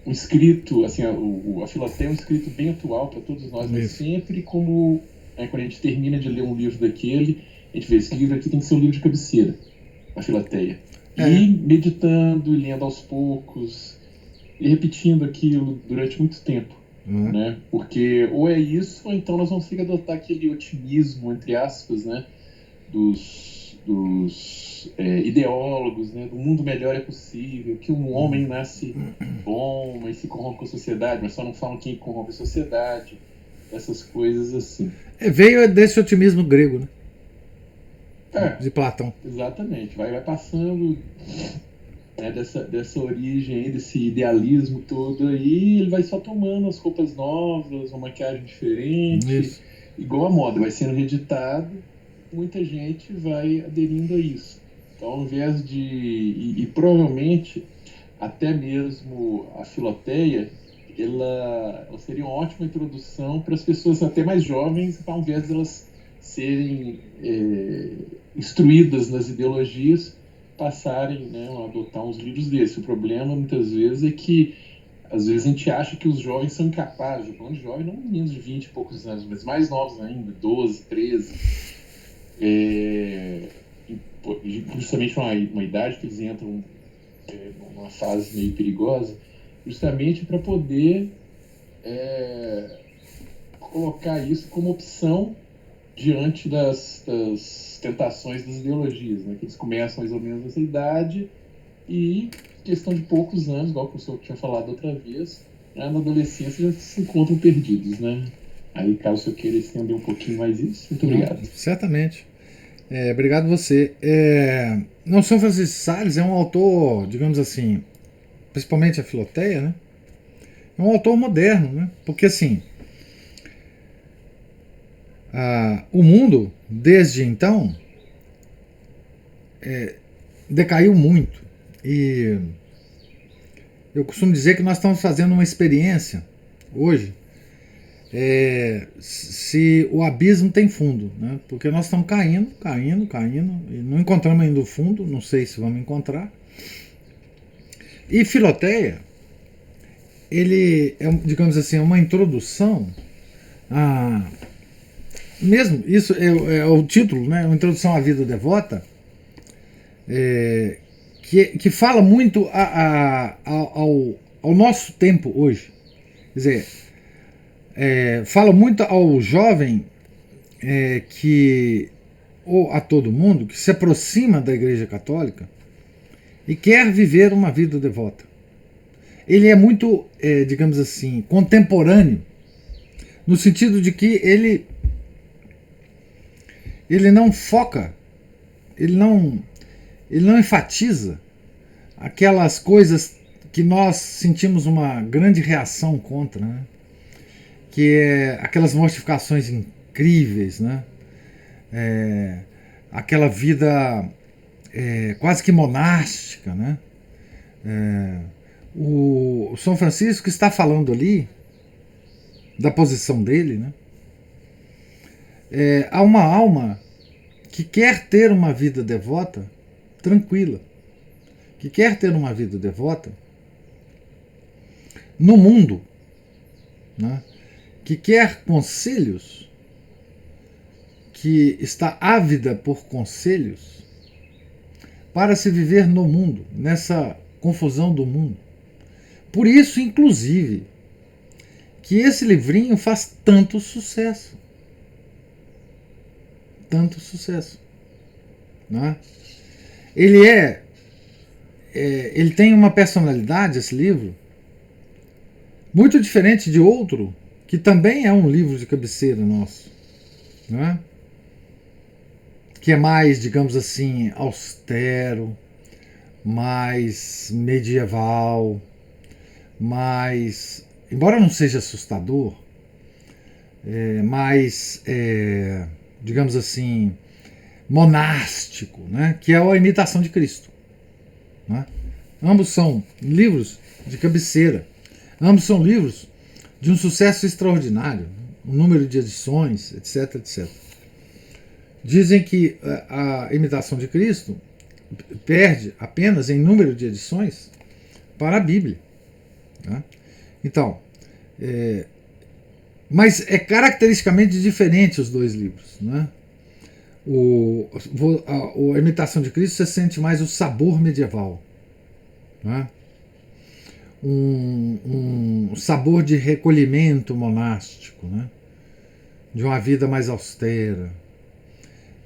escrito, assim, a Filoteia é um escrito bem atual para todos nós, mas sempre como, quando a gente termina de ler um livro daquele, a gente vê, esse livro aqui tem que ser um livro de cabeceira, a Filoteia. E meditando, e lendo aos poucos, e repetindo aquilo durante muito tempo, né? Porque ou é isso, ou então nós vamos ter que adotar aquele otimismo, entre aspas, né? Dos ideólogos, né? Do mundo melhor é possível, que um homem nasce bom, mas se corrompe com a sociedade, mas só não falam quem corrompe a sociedade, essas coisas assim.
Veio desse otimismo grego, né? De Platão.
Exatamente, vai passando, né, dessa origem aí, desse idealismo todo aí, ele vai só tomando as roupas novas, uma maquiagem diferente, igual a moda, vai sendo reeditado, muita gente vai aderindo a isso. Então, ao invés de... E provavelmente, até mesmo a Filoteia, ela seria uma ótima introdução para as pessoas até mais jovens, ao invés de elas serem instruídas nas ideologias, passarem, né, a adotar uns livros desses. O problema, muitas vezes, é que às vezes a gente acha que os jovens são incapazes. Falando de jovem, não meninos de 20 e poucos anos, mas mais novos ainda, 12, 13. Justamente uma idade que eles entram numa fase meio perigosa, justamente para poder colocar isso como opção diante das tentações das ideologias, né? Que eles começam mais ou menos nessa idade e, questão de poucos anos, igual o professor tinha falado outra vez, na adolescência já se encontram perdidos, né? Aí, caso você queira estender um pouquinho mais isso, muito obrigado.
Certamente. Obrigado você. Não, São Francisco de Sales é um autor, digamos assim, principalmente a Filoteia, né? É um autor moderno, né? Porque assim, o mundo, desde então, decaiu muito. E eu costumo dizer que nós estamos fazendo uma experiência hoje se o abismo tem fundo, né? Porque nós estamos caindo, e não encontramos ainda o fundo, não sei se vamos encontrar. E Filoteia, ele é, digamos assim, uma introdução mesmo, isso é o título, né? Uma introdução à vida devota, que fala muito ao nosso tempo hoje. Quer dizer, fala muito ao jovem ou a todo mundo que se aproxima da Igreja Católica e quer viver uma vida devota. Ele é muito, digamos assim, contemporâneo, no sentido de que ele não foca, ele não enfatiza aquelas coisas que nós sentimos uma grande reação contra, né? Que é aquelas mortificações incríveis, né? Aquela vida quase que monástica, né? O São Francisco está falando ali da posição dele, né? Há uma alma que quer ter uma vida devota tranquila, que quer ter uma vida devota no mundo, né? Que quer conselhos, que está ávida por conselhos para se viver no mundo, nessa confusão do mundo. Por isso, inclusive, que esse livrinho faz tanto sucesso. Tanto sucesso. Não é? Ele tem uma personalidade, esse livro, muito diferente de outro, que também é um livro de cabeceira nosso. Não é? Que é mais, digamos assim, austero, mais medieval, mais, embora não seja assustador, mais, digamos assim, monástico, né? Que é a Imitação de Cristo. Né? Ambos são livros de cabeceira, ambos são livros de um sucesso extraordinário, um número de edições, etc, etc. Dizem que a Imitação de Cristo perde apenas em número de edições para a Bíblia. Né? Então, mas é caracteristicamente diferente os dois livros. Né? A Imitação de Cristo, você sente mais o sabor medieval. Né? Um sabor de recolhimento monástico, né? De uma vida mais austera.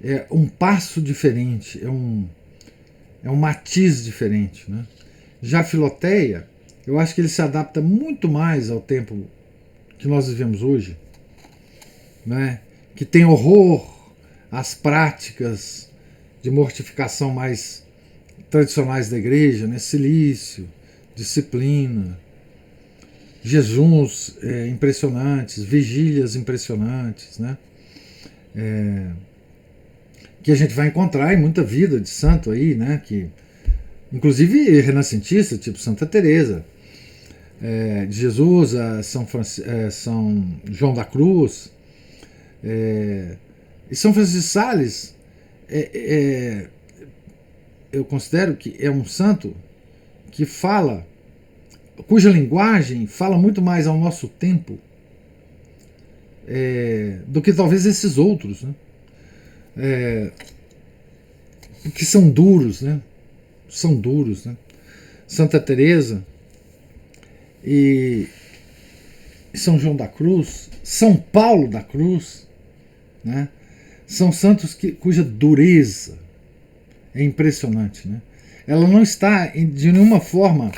É um passo diferente, é um matiz diferente. Né? Já Filoteia, eu acho que ele se adapta muito mais ao tempo que nós vivemos hoje, né? Que tem horror às práticas de mortificação mais tradicionais da igreja, né? Silício, disciplina, jejuns impressionantes, vigílias impressionantes, né? Que a gente vai encontrar em muita vida de santo aí, né? Que, inclusive renascentista, tipo Santa Teresa de Jesus, São João da Cruz, e São Francisco de Sales, eu considero que é um santo que fala, cuja linguagem fala muito mais ao nosso tempo do que talvez esses outros, né? Que são duros, né? São duros, né? Santa Teresa e São João da Cruz, São Paulo da Cruz, né? São santos cuja dureza é impressionante, né? Ela não está de nenhuma forma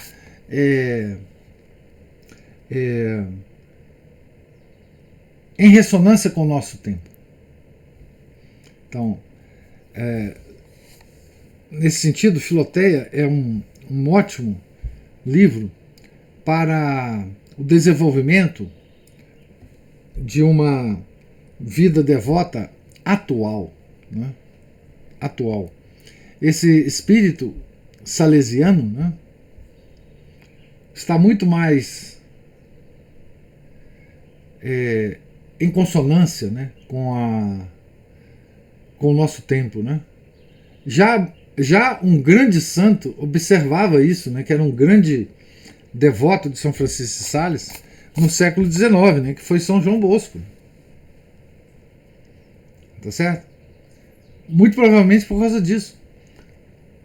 em ressonância com o nosso tempo. Então, nesse sentido, Filoteia é um ótimo livro para o desenvolvimento de uma vida devota atual. Né? Atual. Esse espírito salesiano, né, está muito mais em consonância, né, com o nosso tempo. Né? Já um grande santo observava isso, né, que era um grande devoto de São Francisco de Sales no século XIX, né, que foi São João Bosco. Tá certo? Muito provavelmente por causa disso.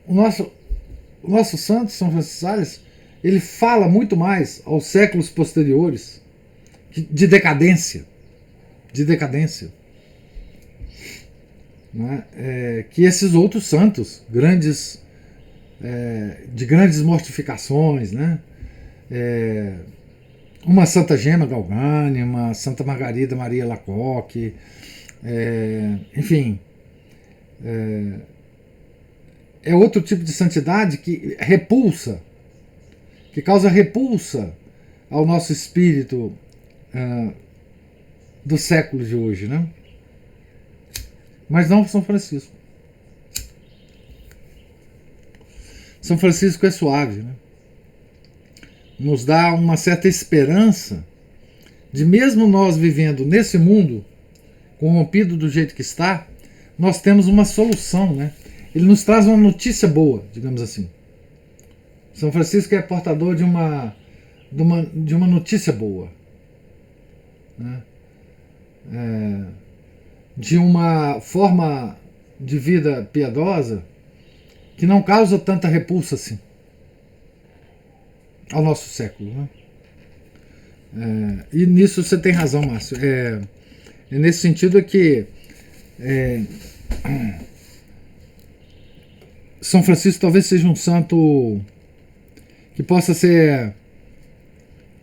O nosso santo, São Francisco de Sales, ele fala muito mais aos séculos posteriores de decadência. De decadência. Né? Que esses outros santos, grandes, de grandes mortificações, né? Uma Santa Gema Galgani, uma Santa Margarida Maria Lacoque, enfim, é outro tipo de santidade que repulsa, que causa repulsa ao nosso espírito do século de hoje, né? Mas não São Francisco. São Francisco é suave, né? Nos dá uma certa esperança de, mesmo nós vivendo nesse mundo corrompido do jeito que está, nós temos uma solução, né? Ele nos traz uma notícia boa, digamos assim. São Francisco é portador de uma notícia boa, né? De uma forma de vida piedosa que não causa tanta repulsa assim ao nosso século, né? E nisso você tem razão, Márcio. Nesse sentido que São Francisco talvez seja um santo que possa ser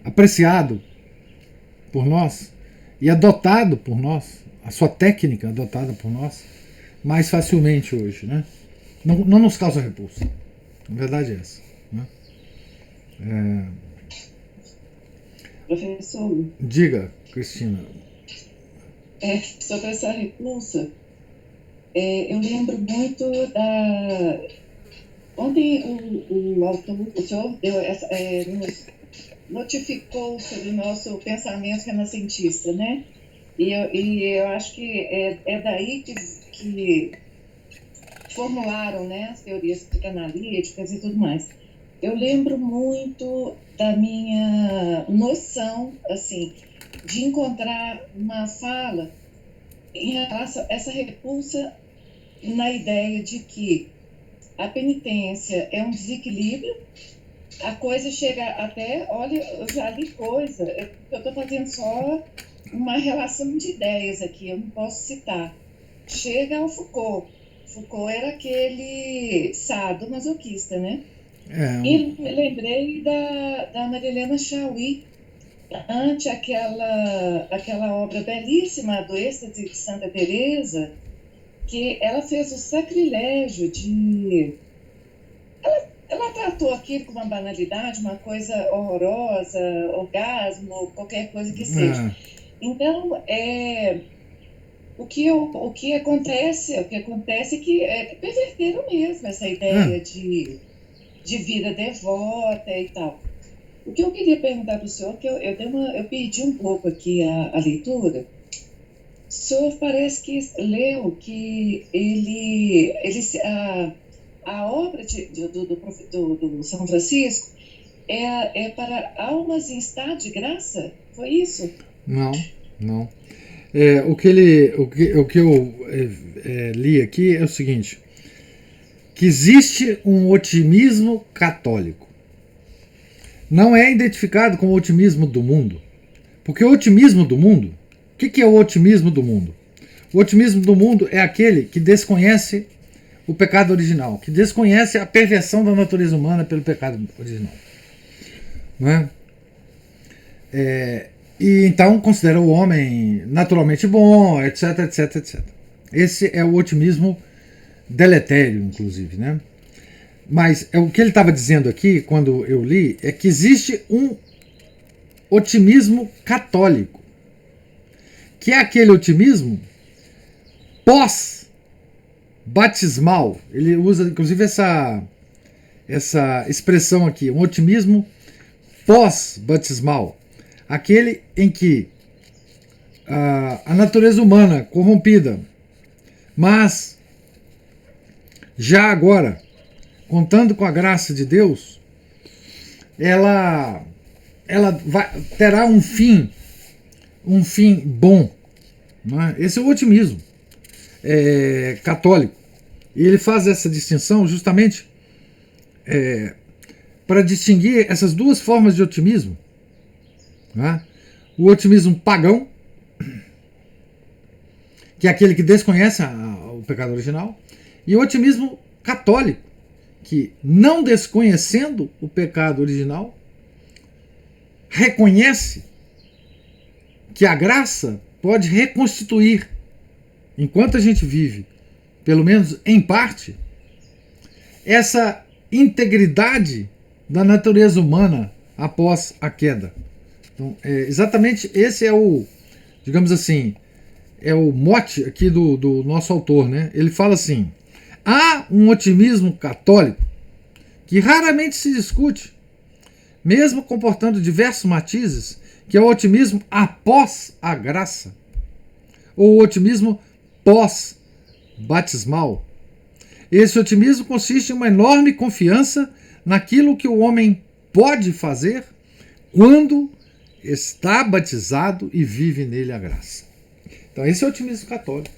apreciado por nós e adotado por nós, a sua técnica adotada por nós, mais facilmente hoje, né? Não nos causa repulsa. A verdade é essa. Né?
Professor,
Diga, Cristina.
Sobre essa repulsa, eu lembro muito da. Ontem o autor, o senhor nos notificou sobre o nosso pensamento renascentista, né? E eu acho que é daí que formularam, né, as teorias psicanalíticas e tudo mais. Eu lembro muito da minha noção, assim, de encontrar uma fala em relação a essa repulsa na ideia de que a penitência é um desequilíbrio, a coisa chega até, olha, eu já li coisa, eu estou fazendo só uma relação de ideias aqui, eu não posso citar. Chega ao Foucault. Foucault era aquele sadomasoquista, né? E me lembrei da Marilena Chauí, ante aquela obra belíssima do Êxtase de Santa Teresa, que ela fez o sacrilégio de... Ela tratou aquilo com uma banalidade, uma coisa horrorosa, orgasmo, qualquer coisa que seja. Então, o que acontece é que perverteram mesmo essa ideia de vida devota e tal. O que eu queria perguntar para o senhor, que eu perdi um pouco aqui a leitura. O senhor parece que leu que a obra do São Francisco é para almas em estado de graça? Foi isso?
Não. O que eu li aqui é o seguinte: que existe um otimismo católico. Não é identificado com o otimismo do mundo. Porque o otimismo do mundo, o que é o otimismo do mundo? O otimismo do mundo é aquele que desconhece o pecado original, que desconhece a perversão da natureza humana pelo pecado original. Não é? E então considera o homem naturalmente bom, etc, etc, etc. Esse é o otimismo deletério, inclusive, né? Mas o que ele estava dizendo aqui, quando eu li, é que existe um otimismo católico, que é aquele otimismo pós-batismal. Ele usa, inclusive, essa expressão aqui, um otimismo pós-batismal. Aquele em que a natureza humana corrompida, mas já agora, contando com a graça de Deus, ela terá um fim bom. Não é? Esse é o otimismo católico. E ele faz essa distinção justamente para distinguir essas duas formas de otimismo. Não é? O otimismo pagão, que é aquele que desconhece o pecado original, e o otimismo católico, que, não desconhecendo o pecado original, reconhece que a graça pode reconstituir, enquanto a gente vive, pelo menos em parte, essa integridade da natureza humana após a queda. Então, exatamente esse é o, digamos assim, é o mote aqui do nosso autor, né? Ele fala assim: há um otimismo católico que raramente se discute, mesmo comportando diversos matizes, que é o otimismo após a graça, ou o otimismo pós-batismal. Esse otimismo consiste em uma enorme confiança naquilo que o homem pode fazer quando está batizado e vive nele a graça. Então esse é o otimismo católico,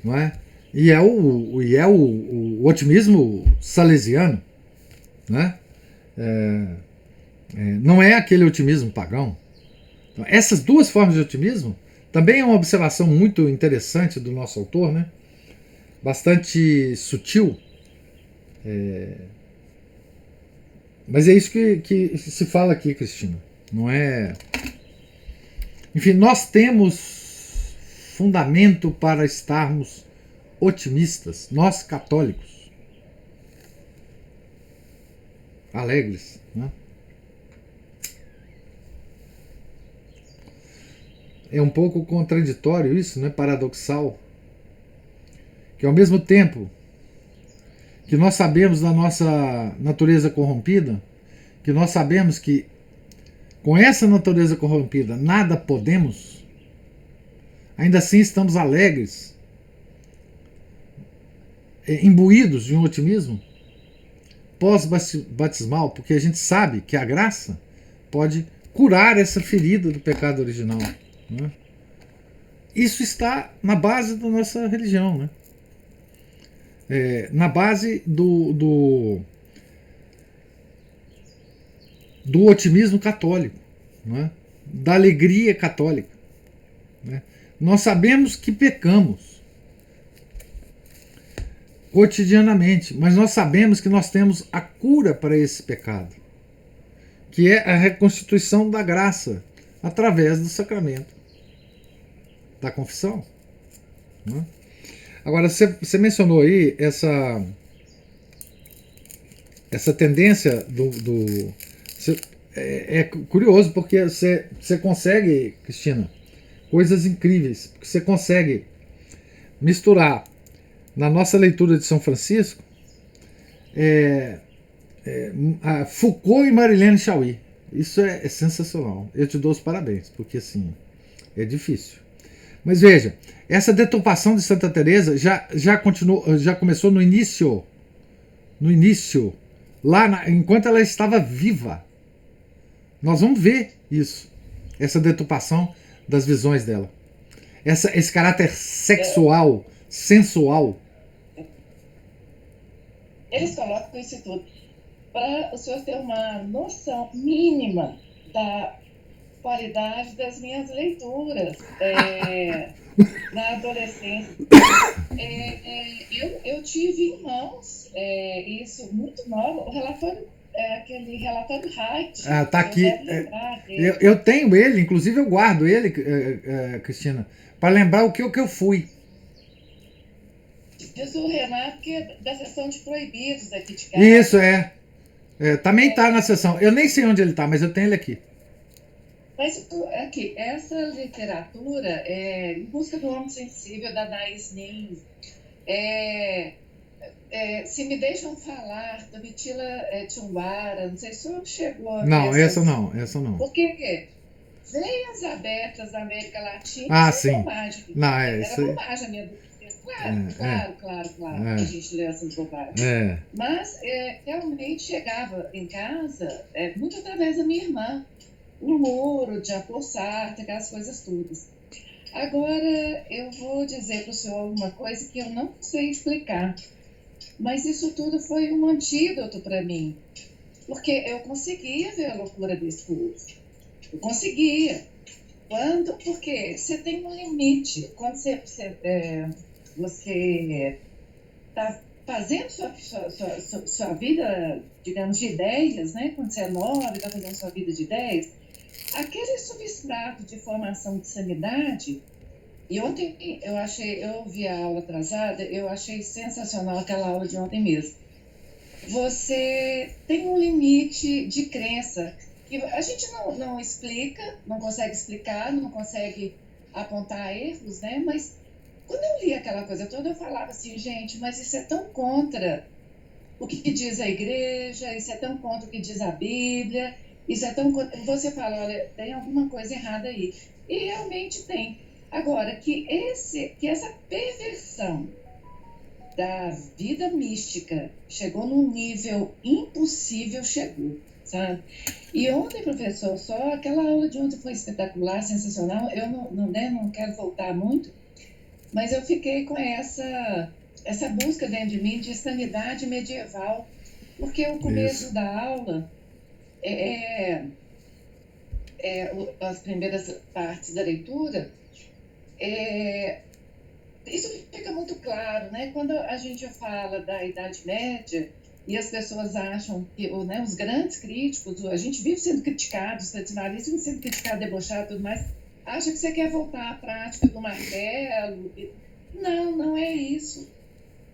não é? E é o otimismo salesiano, né? Não é aquele otimismo pagão. Então, essas duas formas de otimismo também é uma observação muito interessante do nosso autor, né? Bastante sutil. Mas é isso que se fala aqui, Cristina. Não é. Enfim, nós temos fundamento para estarmos otimistas, nós católicos, alegres, né? É um pouco contraditório isso, né? Paradoxal, que ao mesmo tempo que nós sabemos da nossa natureza corrompida, que nós sabemos que com essa natureza corrompida nada podemos, ainda assim estamos alegres, imbuídos de um otimismo pós-batismal, porque a gente sabe que a graça pode curar essa ferida do pecado original, né? Isso está na base da nossa religião, né? Na base do otimismo católico, né? Da alegria católica, né? Nós sabemos que pecamos cotidianamente, mas nós sabemos que nós temos a cura para esse pecado, que é a reconstituição da graça através do sacramento da confissão, né? Agora, você mencionou aí essa tendência é curioso, porque você consegue, Cristina, coisas incríveis, porque você consegue misturar na nossa leitura de São Francisco Foucault e Marilene Chauí. Isso é sensacional. Eu te dou os parabéns, porque assim, é difícil. Mas veja, essa deturpação de Santa Teresa já começou no início, lá enquanto ela estava viva. Nós vamos ver isso, essa deturpação das visões dela, esse caráter sexual, sensual.
Eles colocam isso tudo para o senhor ter uma noção mínima da qualidade das minhas leituras na adolescência. Eu tive em mãos isso muito novo, o relatório, aquele relatório Haidt.
Tá aqui. Eu tenho ele, inclusive eu guardo ele, Cristina, para lembrar o que eu fui.
Diz o Renato que é da sessão de proibidos aqui de casa.
Isso, também está na sessão. Eu nem sei onde ele está, mas eu tenho ele aqui.
Mas aqui, essa literatura, Em Busca do Homem Sensível, da Dais Nin, Se Me Deixam Falar, da Mitila Tchumwara, não sei se o senhor chegou a ver.
Não, essa não.
Porque Veias Abertas da América Latina,
sim.
Bobagem.
Não,
Era
isso
bobagem a minha dúvida. Claro, que a gente lê essas bobagens. Mas realmente chegava em casa muito através da minha irmã. O Muro, de Apossarte, aquelas coisas todas. Agora, eu vou dizer para o senhor uma coisa que eu não sei explicar, mas isso tudo foi um antídoto para mim, porque eu conseguia ver a loucura desse povo. Eu conseguia. Porque você tem um limite. Quando você está fazendo sua vida, digamos, de ideias, né? Quando você é nova e está fazendo sua vida de ideias, aquele substrato de formação de sanidade. E ontem eu vi a aula atrasada, eu achei sensacional aquela aula de ontem mesmo. Você tem um limite de crença que a gente não explica, não consegue explicar, não consegue apontar erros, né? Mas quando eu li aquela coisa toda, eu falava assim, gente, mas isso é tão contra o que diz a igreja, isso é tão contra o que diz a Bíblia, isso é tão contra... Você fala, olha, tem alguma coisa errada aí. E realmente tem. Agora, que essa perversão da vida mística chegou num nível impossível, chegou, sabe? E ontem, professor, só aquela aula de ontem foi espetacular, sensacional. Eu não quero voltar muito, mas eu fiquei com essa busca dentro de mim de sanidade medieval, porque o começo da aula as primeiras partes da leitura, isso fica muito claro, né? Quando a gente fala da Idade Média e as pessoas acham que, né, os grandes críticos, a gente vive sendo criticado, os tradicionalistas sendo criticado, debochado e tudo mais, acha que você quer voltar à prática do martelo. Não, não é isso.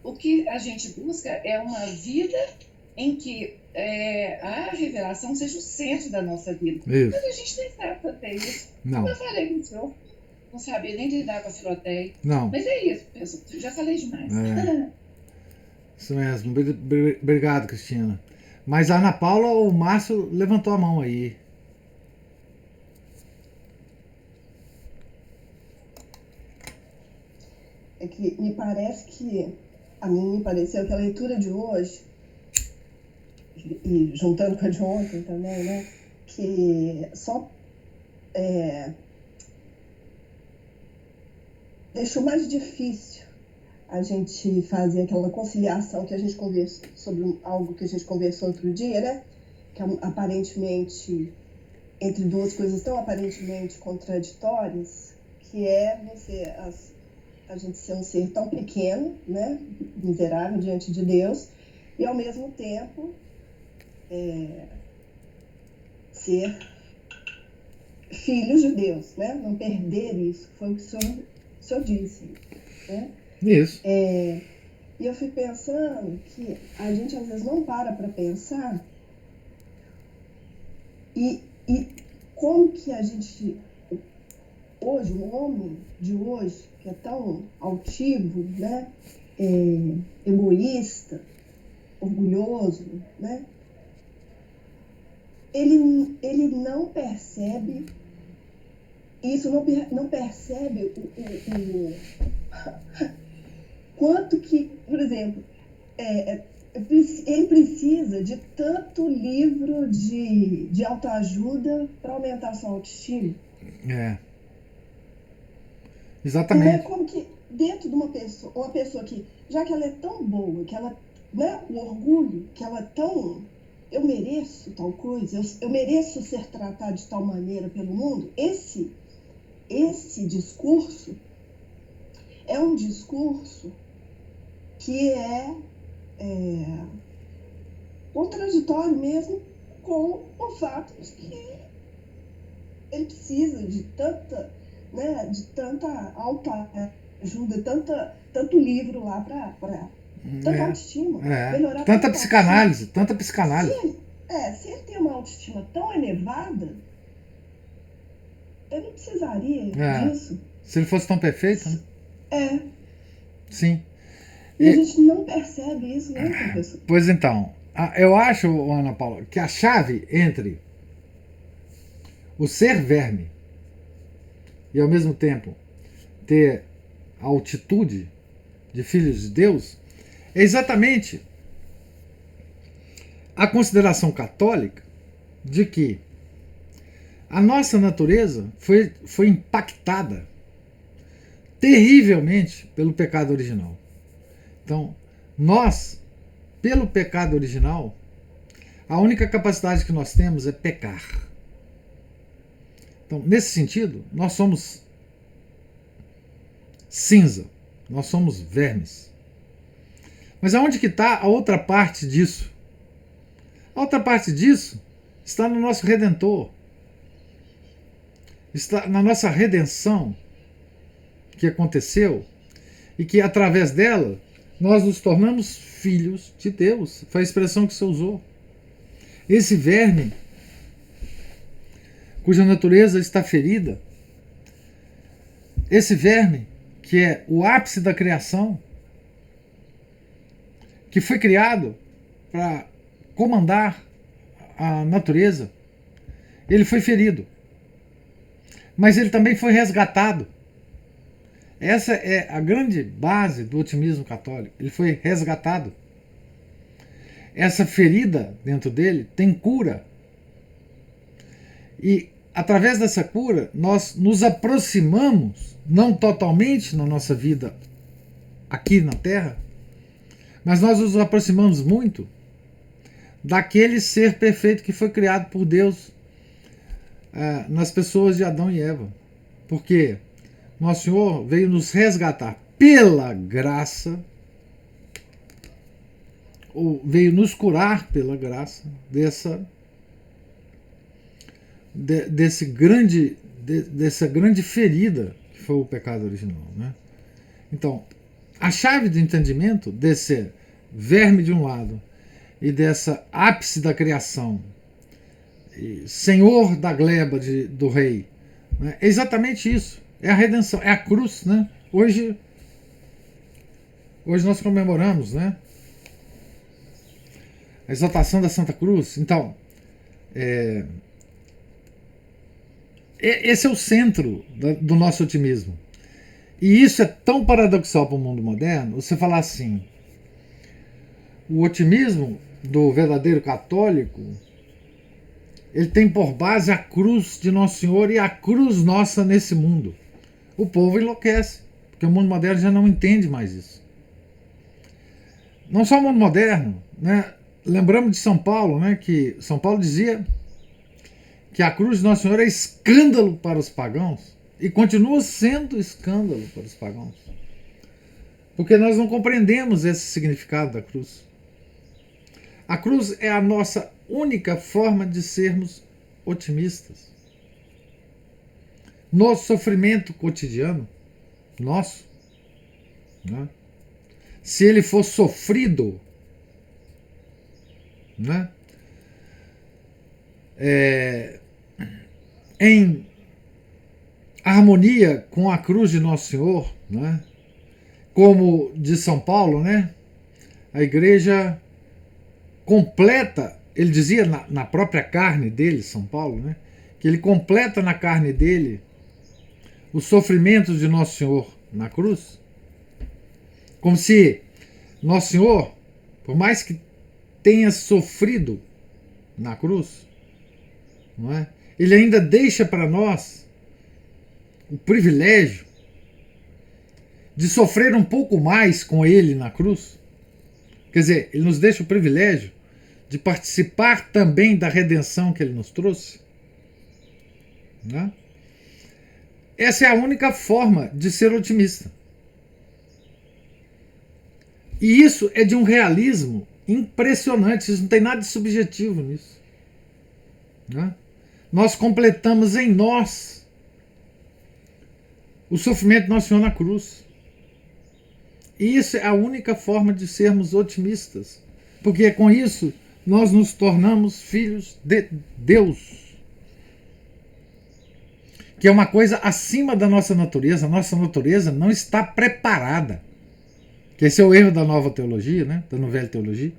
O que a gente busca é uma vida em que a revelação seja o centro da nossa vida.
Isso.
Mas a gente nem sabe fazer isso.
Não.
Eu falei com o senhor, não sabia nem lidar com a filoteia.
Não.
Mas é isso, pessoal. Já falei demais.
Isso mesmo. Obrigado, Cristina. Mas a Ana Paula, o Márcio levantou a mão aí.
É que me parece que, a mim me pareceu que a leitura de hoje, e juntando com a de ontem também, né, que só deixou mais difícil a gente fazer aquela conciliação que a gente conversou sobre algo que a gente conversou outro dia, né, que aparentemente, entre duas coisas tão aparentemente contraditórias, que é a gente ser um ser tão pequeno, né, miserável diante de Deus, e ao mesmo tempo ser filhos de Deus, né, não perder isso, foi o que o senhor disse, né?
Isso.
E eu fico pensando que a gente às vezes não para pensar e como que a gente, hoje, o homem de hoje, que é tão altivo, né, egoísta, orgulhoso, né, ele não percebe isso, não percebe o quanto que, por exemplo, ele precisa de tanto livro de autoajuda para aumentar a sua autoestima.
Exatamente.
É como que dentro de uma pessoa que, já que ela é tão boa, que ela, né, o orgulho, que ela é tão, eu mereço tal coisa, eu mereço ser tratado de tal maneira pelo mundo, esse discurso é um discurso que é contraditório mesmo com o fato de que ele precisa de tanta, né, de tanta autoajuda, tanto livro lá para tanta autoestima, melhorar
tanta psicanálise, tanta psicanálise.
Se ele tem uma autoestima tão elevada, ele não precisaria disso.
Se ele fosse tão perfeito, né? Sim.
E a gente não percebe isso, né, professor?
Pois então, eu acho, Ana Paula, que a chave entre o ser verme e ao mesmo tempo ter a altitude de filhos de Deus é exatamente a consideração católica de que a nossa natureza foi impactada terrivelmente pelo pecado original. Então, nós, pelo pecado original, a única capacidade que nós temos é pecar. Então, nesse sentido, nós somos cinza, nós somos vermes. Mas aonde que está a outra parte disso? A outra parte disso está no nosso Redentor. Está na nossa redenção que aconteceu e que através dela nós nos tornamos filhos de Deus. Foi a expressão que você usou. Esse verme, cuja natureza está ferida, esse verme que é o ápice da criação, que foi criado para comandar a natureza, ele foi ferido. Mas ele também foi resgatado. Essa é a grande base do otimismo católico. Ele foi resgatado. Essa ferida dentro dele tem cura. E através dessa cura, nós nos aproximamos, não totalmente na nossa vida aqui na Terra, mas nós nos aproximamos muito daquele ser perfeito que foi criado por Deus nas pessoas de Adão e Eva. Porque Nosso Senhor veio nos resgatar pela graça, ou veio nos curar pela graça dessa grande ferida que foi o pecado original, né? Então, a chave do entendimento desse verme de um lado e dessa ápice da criação, e senhor da gleba do rei, né, é exatamente isso. É a redenção, é a cruz, né? Hoje nós comemoramos, né, a exaltação da Santa Cruz. Então, esse é o centro do nosso otimismo. E isso é tão paradoxal para o mundo moderno, você falar assim, o otimismo do verdadeiro católico, ele tem por base a cruz de Nosso Senhor e a cruz nossa nesse mundo. O povo enlouquece, porque o mundo moderno já não entende mais isso. Não só o mundo moderno, né? Lembramos de São Paulo, né? Que São Paulo dizia que a cruz de Nosso Senhor é escândalo para os pagãos, e continua sendo escândalo para os pagãos, porque nós não compreendemos esse significado da cruz. A cruz é a nossa única forma de sermos otimistas. No sofrimento cotidiano nosso, né? Se ele for sofrido, né, em harmonia com a cruz de Nosso Senhor, né, como de São Paulo, né, a igreja completa, ele dizia na própria carne dele, São Paulo, né, que ele completa na carne dele os sofrimentos de Nosso Senhor na cruz, como se Nosso Senhor, por mais que tenha sofrido na cruz, não é, ele ainda deixa para nós o privilégio de sofrer um pouco mais com ele na cruz. Quer dizer, ele nos deixa o privilégio de participar também da redenção que ele nos trouxe, né? Essa é a única forma de ser otimista. E isso é de um realismo impressionante, isso não tem nada de subjetivo nisso, né? Nós completamos em nós o sofrimento de Nosso Senhor na cruz. E isso é a única forma de sermos otimistas, porque com isso nós nos tornamos filhos de Deus, que é uma coisa acima da nossa natureza. A nossa natureza não está preparada, que esse é o erro da nova teologia, né, da nova teologia.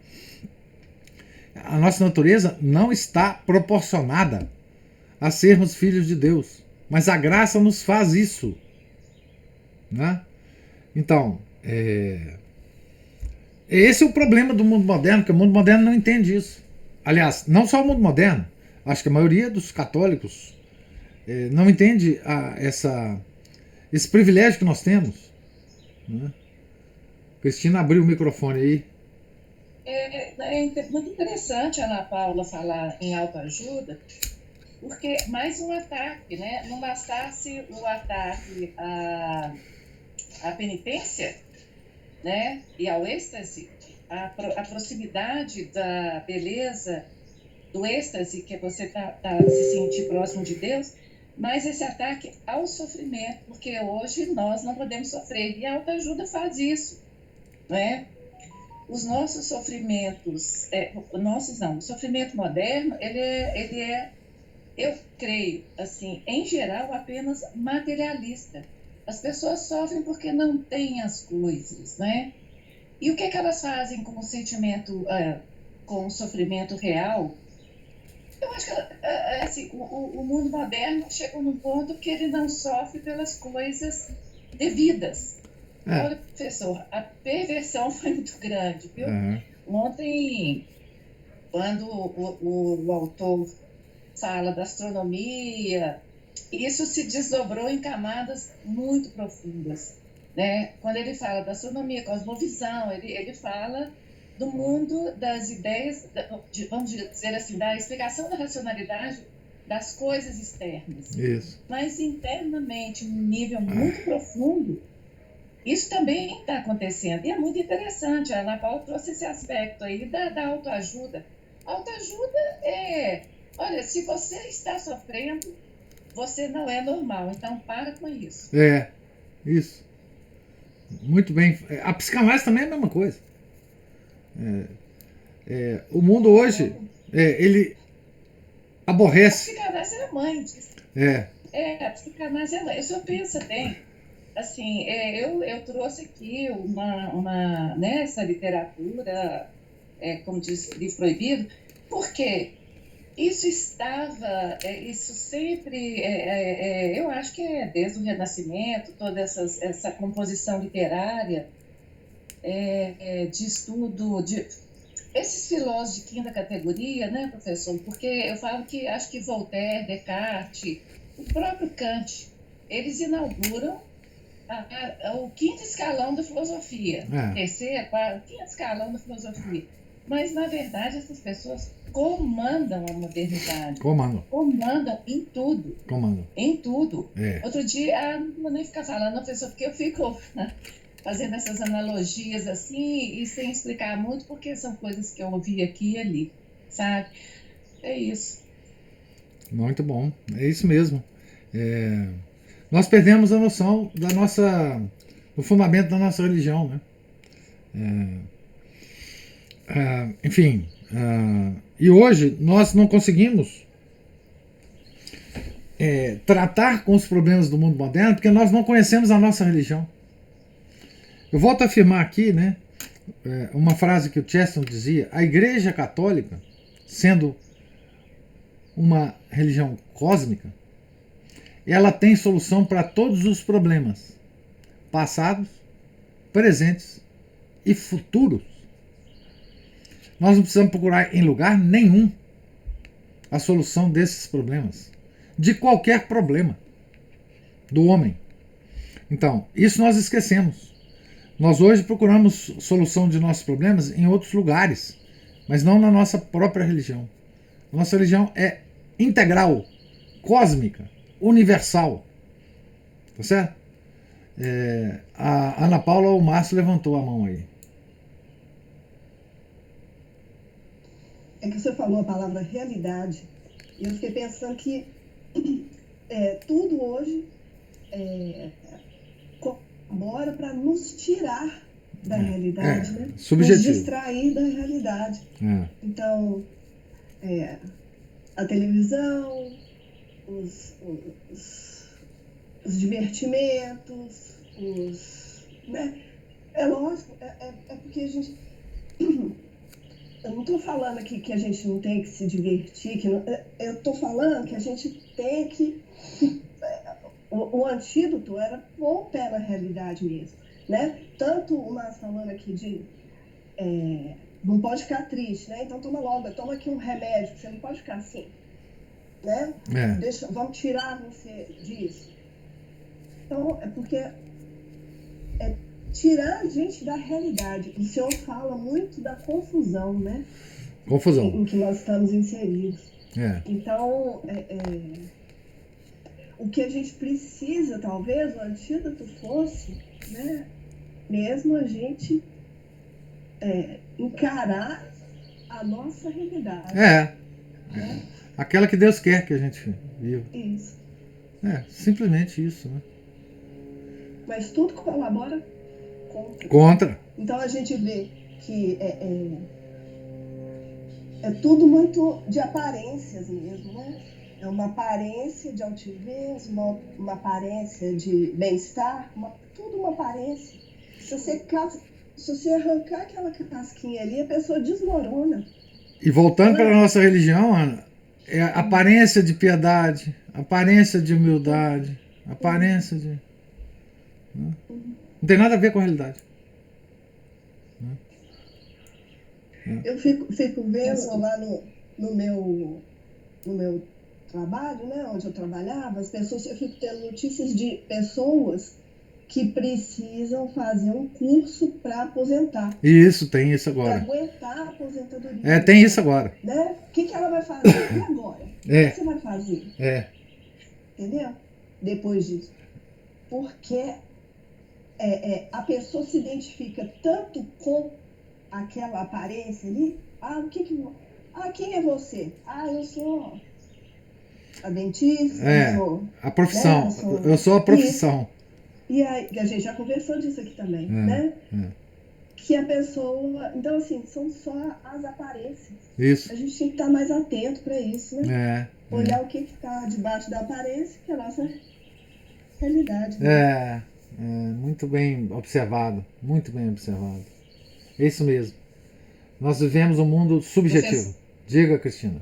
A nossa natureza não está proporcionada a sermos filhos de Deus, mas a graça nos faz isso, né? Então, esse é o problema do mundo moderno, que o mundo moderno não entende isso. Aliás, não só o mundo moderno, acho que a maioria dos católicos não entende esse privilégio que nós temos, né? Cristina abriu o microfone aí.
É muito interessante a Ana Paula falar em autoajuda, porque mais um ataque, né? Não bastasse o ataque à penitência, né, e ao êxtase, a proximidade da beleza, do êxtase, que você tá se sentir próximo de Deus, mas esse ataque ao sofrimento, porque hoje nós não podemos sofrer, e a autoajuda faz isso, não é? Os nossos sofrimentos, o sofrimento moderno, ele é, eu creio, assim, em geral, apenas materialista. As pessoas sofrem porque não têm as coisas, né? E o que elas fazem com o sentimento, com o sofrimento real? Eu acho que assim, o mundo moderno chegou num ponto que ele não sofre pelas coisas devidas. Olha, professor, a perversão foi muito grande, viu? Uhum. Ontem, quando o autor fala da astronomia, isso se desdobrou em camadas muito profundas, né? Quando ele fala da astronomia, cosmovisão, ele fala do mundo das ideias, vamos dizer assim, da explicação da racionalidade das coisas externas.
Isso.
Mas internamente, num nível muito profundo, isso também está acontecendo. E é muito interessante, a Ana Paula trouxe esse aspecto aí da autoajuda. Autoajuda olha, se você está sofrendo, você não é normal, então para com isso.
Isso. Muito bem. A psicanálise também é a mesma coisa. O mundo hoje, ele aborrece.
A psicanálise é a mãe disso. A psicanálise é a mãe. Eu só penso bem, assim, eu trouxe aqui essa literatura, como diz, livro proibido, porque isso isso sempre, eu acho que desde o Renascimento, toda essa composição literária, de estudo, esses filósofos de quinta categoria, né, professor? Porque eu falo que acho que Voltaire, Descartes, o próprio Kant, eles inauguram o quinto escalão da filosofia, terceiro, quarto, quinto escalão da filosofia. Mas, na verdade, essas pessoas comandam a modernidade. Comandam em tudo. Em tudo. Outro dia, não vou nem ficar falando, professor, porque eu fico fazendo essas analogias assim e sem explicar muito, porque são coisas que eu ouvi aqui e ali, sabe? É isso.
Muito bom. É isso mesmo. Nós perdemos a noção do fundamento da nossa religião, né? Enfim, e hoje nós não conseguimos tratar com os problemas do mundo moderno porque nós não conhecemos a nossa religião. Eu volto a afirmar aqui, né, uma frase que o Chesterton dizia: a Igreja Católica, sendo uma religião cósmica, ela tem solução para todos os problemas, passados, presentes e futuros. Nós não precisamos procurar em lugar nenhum a solução desses problemas, de qualquer problema do homem. Então, isso nós esquecemos. Nós hoje procuramos solução de nossos problemas em outros lugares, mas não na nossa própria religião. A nossa religião é integral, cósmica, universal. Tá certo? A Ana Paula ou o Márcio levantou a mão aí.
É que você falou a palavra realidade, e eu fiquei pensando que tudo hoje colabora para nos tirar da realidade, né?
Subjetivo.
Nos distrair da realidade. Então, a televisão, os divertimentos, né? É lógico, é porque a gente... Eu não estou falando aqui que a gente não tem que se divertir, eu estou falando que a gente tem que... O antídoto era pôr o pé na realidade mesmo, né? Tanto o Márcio falando aqui de... não pode ficar triste, né? Então toma aqui um remédio, você não pode ficar assim, né? Vamos tirar você disso. Então, é porque tirar a gente da realidade. O senhor fala muito da confusão, né?
Confusão.
Em que nós estamos inseridos. Então, o que a gente precisa, talvez, o antídoto fosse, né? Mesmo a gente encarar a nossa realidade.
Aquela que Deus quer que a gente viva.
Isso.
Simplesmente isso, né?
Mas tudo colabora
contra.
Então a gente vê que é tudo muito de aparências mesmo, né? É uma aparência de altivez, uma aparência de bem-estar, tudo uma aparência. Se você arrancar aquela casquinha ali, a pessoa desmorona.
E voltando para a nossa religião, Ana, é aparência de piedade, aparência de humildade, aparência de... Não tem nada a ver com a realidade.
Eu fico vendo lá no meu trabalho, né, onde eu trabalhava, eu fico tendo notícias de pessoas que precisam fazer um curso para aposentar,
Isso, tem isso
para
agora.
aguentar a aposentadoria.
É, tem isso agora.
Né? O que ela vai fazer? E agora? O
É.
que você vai fazer?
É,
Entendeu? Depois disso. Porque a pessoa se identifica tanto com aquela aparência ali. Quem é você? Eu sou a dentista,
É.
eu sou...
a profissão.
Né,
Eu sou a profissão.
E aí, a gente já conversou disso aqui também, né? Que a pessoa... Então, assim, são só as aparências.
Isso.
A gente tem que estar mais atento para isso, né?
É.
Olhar o que está debaixo da aparência, que é a nossa realidade. Né?
Muito bem observado. Muito bem observado. É isso mesmo. Nós vivemos um mundo subjetivo. Diga, Cristina.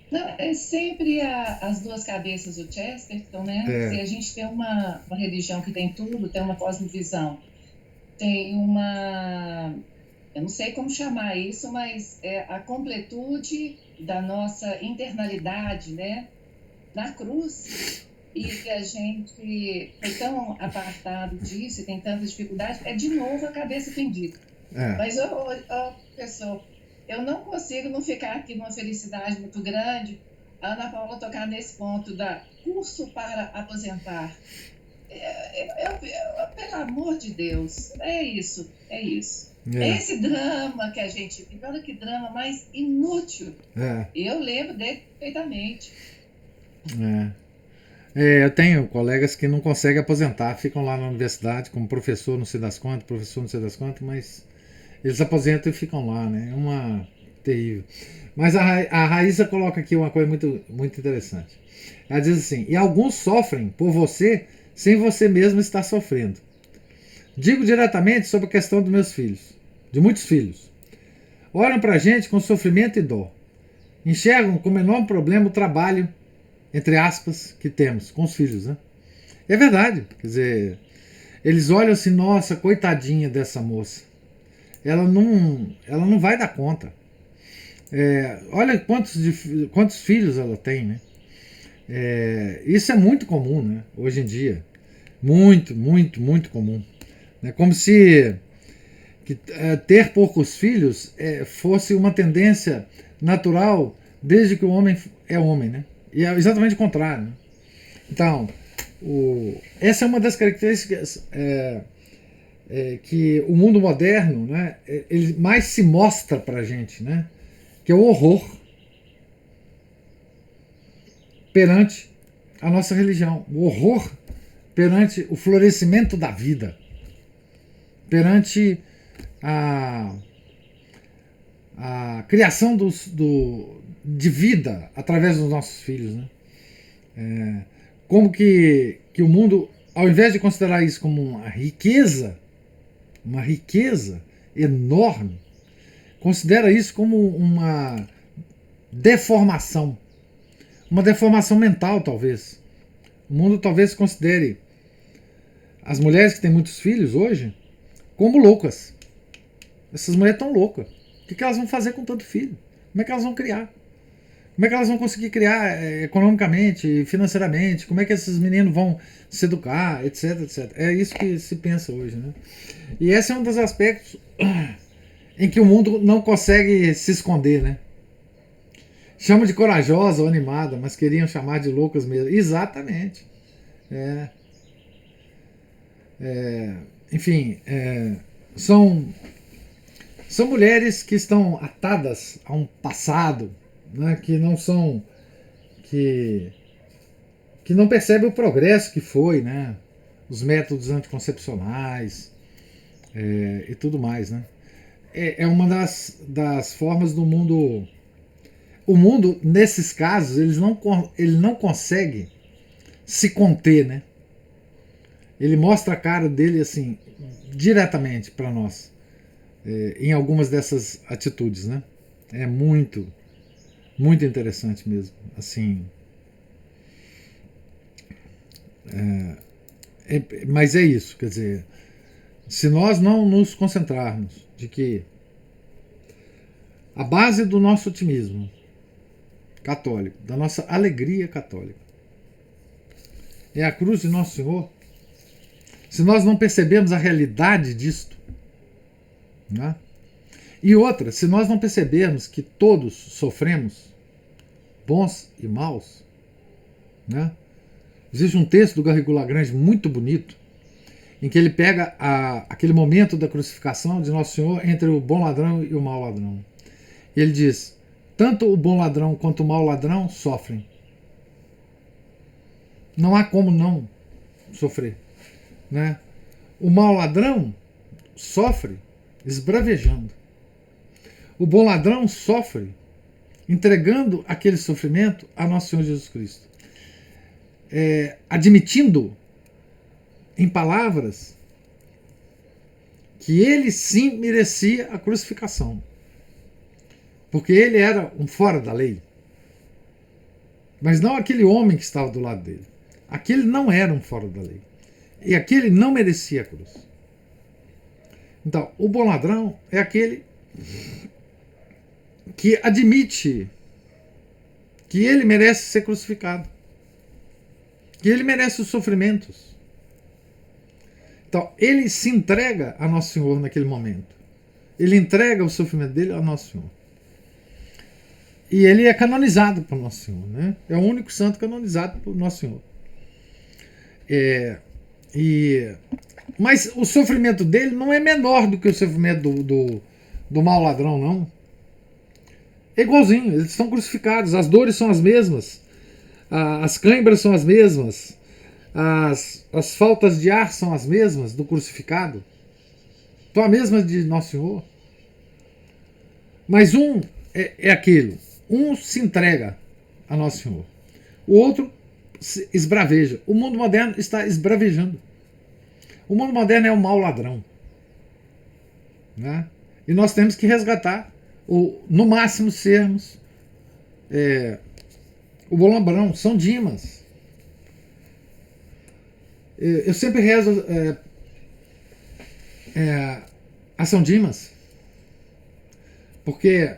Não, é sempre as duas cabeças do Chesterton, né? Se a gente tem uma religião que tem tudo, tem uma cosmovisão, tem uma... Eu não sei como chamar isso, mas é a completude da nossa internalidade, né? Na cruz, e que a gente foi tão apartado disso e tem tanta dificuldade, é de novo a cabeça pendida. Mas, pessoal, eu não consigo não ficar aqui numa felicidade muito grande, a Ana Paula tocar nesse ponto da curso para aposentar. Pelo amor de Deus, é isso. É esse drama que a gente vive, olha que drama mais inútil. Eu lembro dele perfeitamente.
Eu tenho colegas que não conseguem aposentar, ficam lá na universidade como professor, não sei das quantas, mas eles aposentam e ficam lá, né? É uma terrível. Mas a Raíssa coloca aqui uma coisa muito, muito interessante. Ela diz assim: e alguns sofrem por você sem você mesmo estar sofrendo. Digo diretamente sobre a questão dos meus filhos, de muitos filhos. Olham pra gente com sofrimento e dor. Enxergam como enorme problema o trabalho, entre aspas, que temos com os filhos, né? É verdade. Quer dizer, eles olham assim: nossa, coitadinha dessa moça. Ela não vai dar conta. Olha quantos filhos ela tem, né? Isso é muito comum, né? Hoje em dia. Muito, muito, muito comum. É como se ter poucos filhos fosse uma tendência natural desde que o homem é homem, né? E é exatamente o contrário, né? Então, essa é uma das características que o mundo moderno, né, ele mais se mostra pra gente, né? Que é o horror perante a nossa religião, o horror perante o florescimento da vida, perante a criação de vida através dos nossos filhos, né? Como que o mundo, ao invés de considerar isso como uma riqueza enorme, considera isso como uma deformação mental, talvez. O mundo talvez considere as mulheres que têm muitos filhos hoje como loucas. Essas mulheres estão loucas. O que elas vão fazer com tanto filho? Como é que elas vão criar? Como é que elas vão conseguir criar economicamente, financeiramente? Como é que esses meninos vão se educar, etc, etc. É isso que se pensa hoje, né? E esse é um dos aspectos em que o mundo não consegue se esconder, né? Chama de corajosa ou animada, mas queriam chamar de loucas mesmo. Exatamente. Enfim, são mulheres que estão atadas a um passado, né, que não são, que não percebem o progresso que foi, né, os métodos anticoncepcionais e tudo mais, né. É uma das formas do mundo. O mundo, nesses casos, ele não consegue se conter, né? Ele mostra a cara dele assim diretamente para nós, em algumas dessas atitudes, né? É muito, muito interessante mesmo. Assim, mas é isso, quer dizer, se nós não nos concentrarmos de que a base do nosso otimismo católico, da nossa alegria católica, é a cruz de Nosso Senhor, se nós não percebemos a realidade disto, né? E outra, se nós não percebermos que todos sofremos, bons e maus, né? Existe um texto do Garrigou Lagrange muito bonito, em que ele pega aquele momento da crucificação de Nosso Senhor entre o bom ladrão e o mau ladrão. E ele diz: tanto o bom ladrão quanto o mau ladrão sofrem. Não há como não sofrer, né? O mau ladrão sofre esbravejando. O bom ladrão sofre entregando aquele sofrimento a Nosso Senhor Jesus Cristo, admitindo em palavras que ele sim merecia a crucificação, porque ele era um fora da lei, mas não aquele homem que estava do lado dele. Aquele não era um fora da lei, e aquele não merecia a cruz. Então, o bom ladrão é aquele que admite que ele merece ser crucificado, que ele merece os sofrimentos. Então, ele se entrega a Nosso Senhor naquele momento. Ele entrega o sofrimento dele a Nosso Senhor. E ele é canonizado por Nosso Senhor, né? É o único santo canonizado por Nosso Senhor. Mas o sofrimento dele não é menor do que o sofrimento do mau ladrão, não. É igualzinho, eles estão crucificados, as dores são as mesmas, as câimbras são as mesmas, as faltas de ar são as mesmas do crucificado, são as mesmas de Nosso Senhor. Mas um é aquele, um se entrega a Nosso Senhor, o outro se esbraveja. O mundo moderno está esbravejando. O mundo moderno é o mau ladrão, né? E nós temos que resgatar, no máximo sermos o bom ladrão, São Dimas. Eu sempre rezo a São Dimas, porque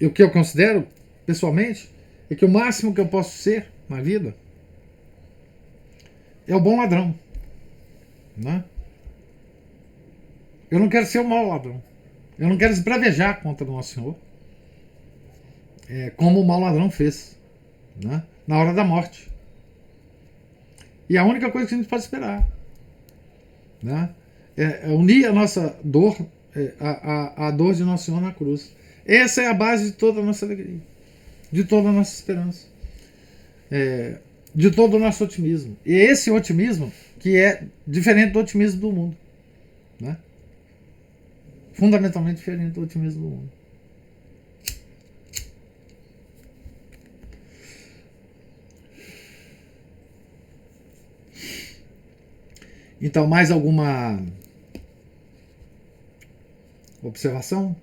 o que eu considero, pessoalmente, é que o máximo que eu posso ser na vida é o bom ladrão, né? Eu não quero ser o mau ladrão. Eu não quero esbravejar contra o Nosso Senhor, como o mau ladrão fez, né? Na hora da morte. E a única coisa que a gente pode esperar, né? É unir a nossa dor à dor de Nosso Senhor na cruz. Essa é a base de toda a nossa alegria, de toda a nossa esperança, de todo o nosso otimismo. E esse otimismo que é diferente do otimismo do mundo, né? Fundamentalmente diferente do otimismo do mundo. Então, mais alguma observação?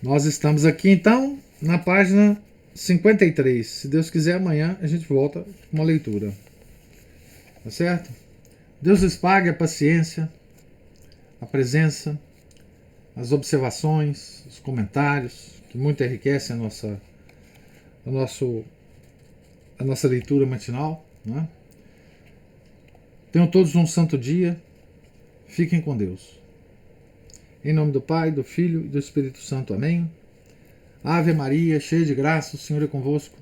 Nós estamos aqui, então, na página 53. Se Deus quiser, amanhã a gente volta com uma leitura. Tá certo? Deus lhes pague a paciência, a presença, as observações, os comentários, que muito enriquecem a nossa leitura matinal, né? Tenham todos um santo dia. Fiquem com Deus. Em nome do Pai, do Filho e do Espírito Santo. Amém. Ave Maria, cheia de graça, o Senhor é convosco.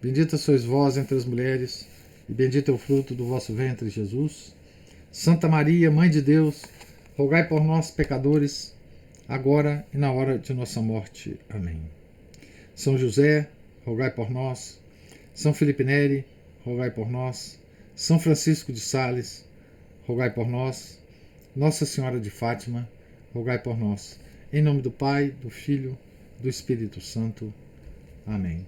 Bendita sois vós entre as mulheres, e bendito é o fruto do vosso ventre, Jesus. Santa Maria, Mãe de Deus, rogai por nós, pecadores, agora e na hora de nossa morte. Amém. São José, rogai por nós. São Felipe Neri, rogai por nós. São Francisco de Sales, rogai por nós. Nossa Senhora de Fátima, rogai por nós. Em nome do Pai, do Filho, do Espírito Santo. Amém.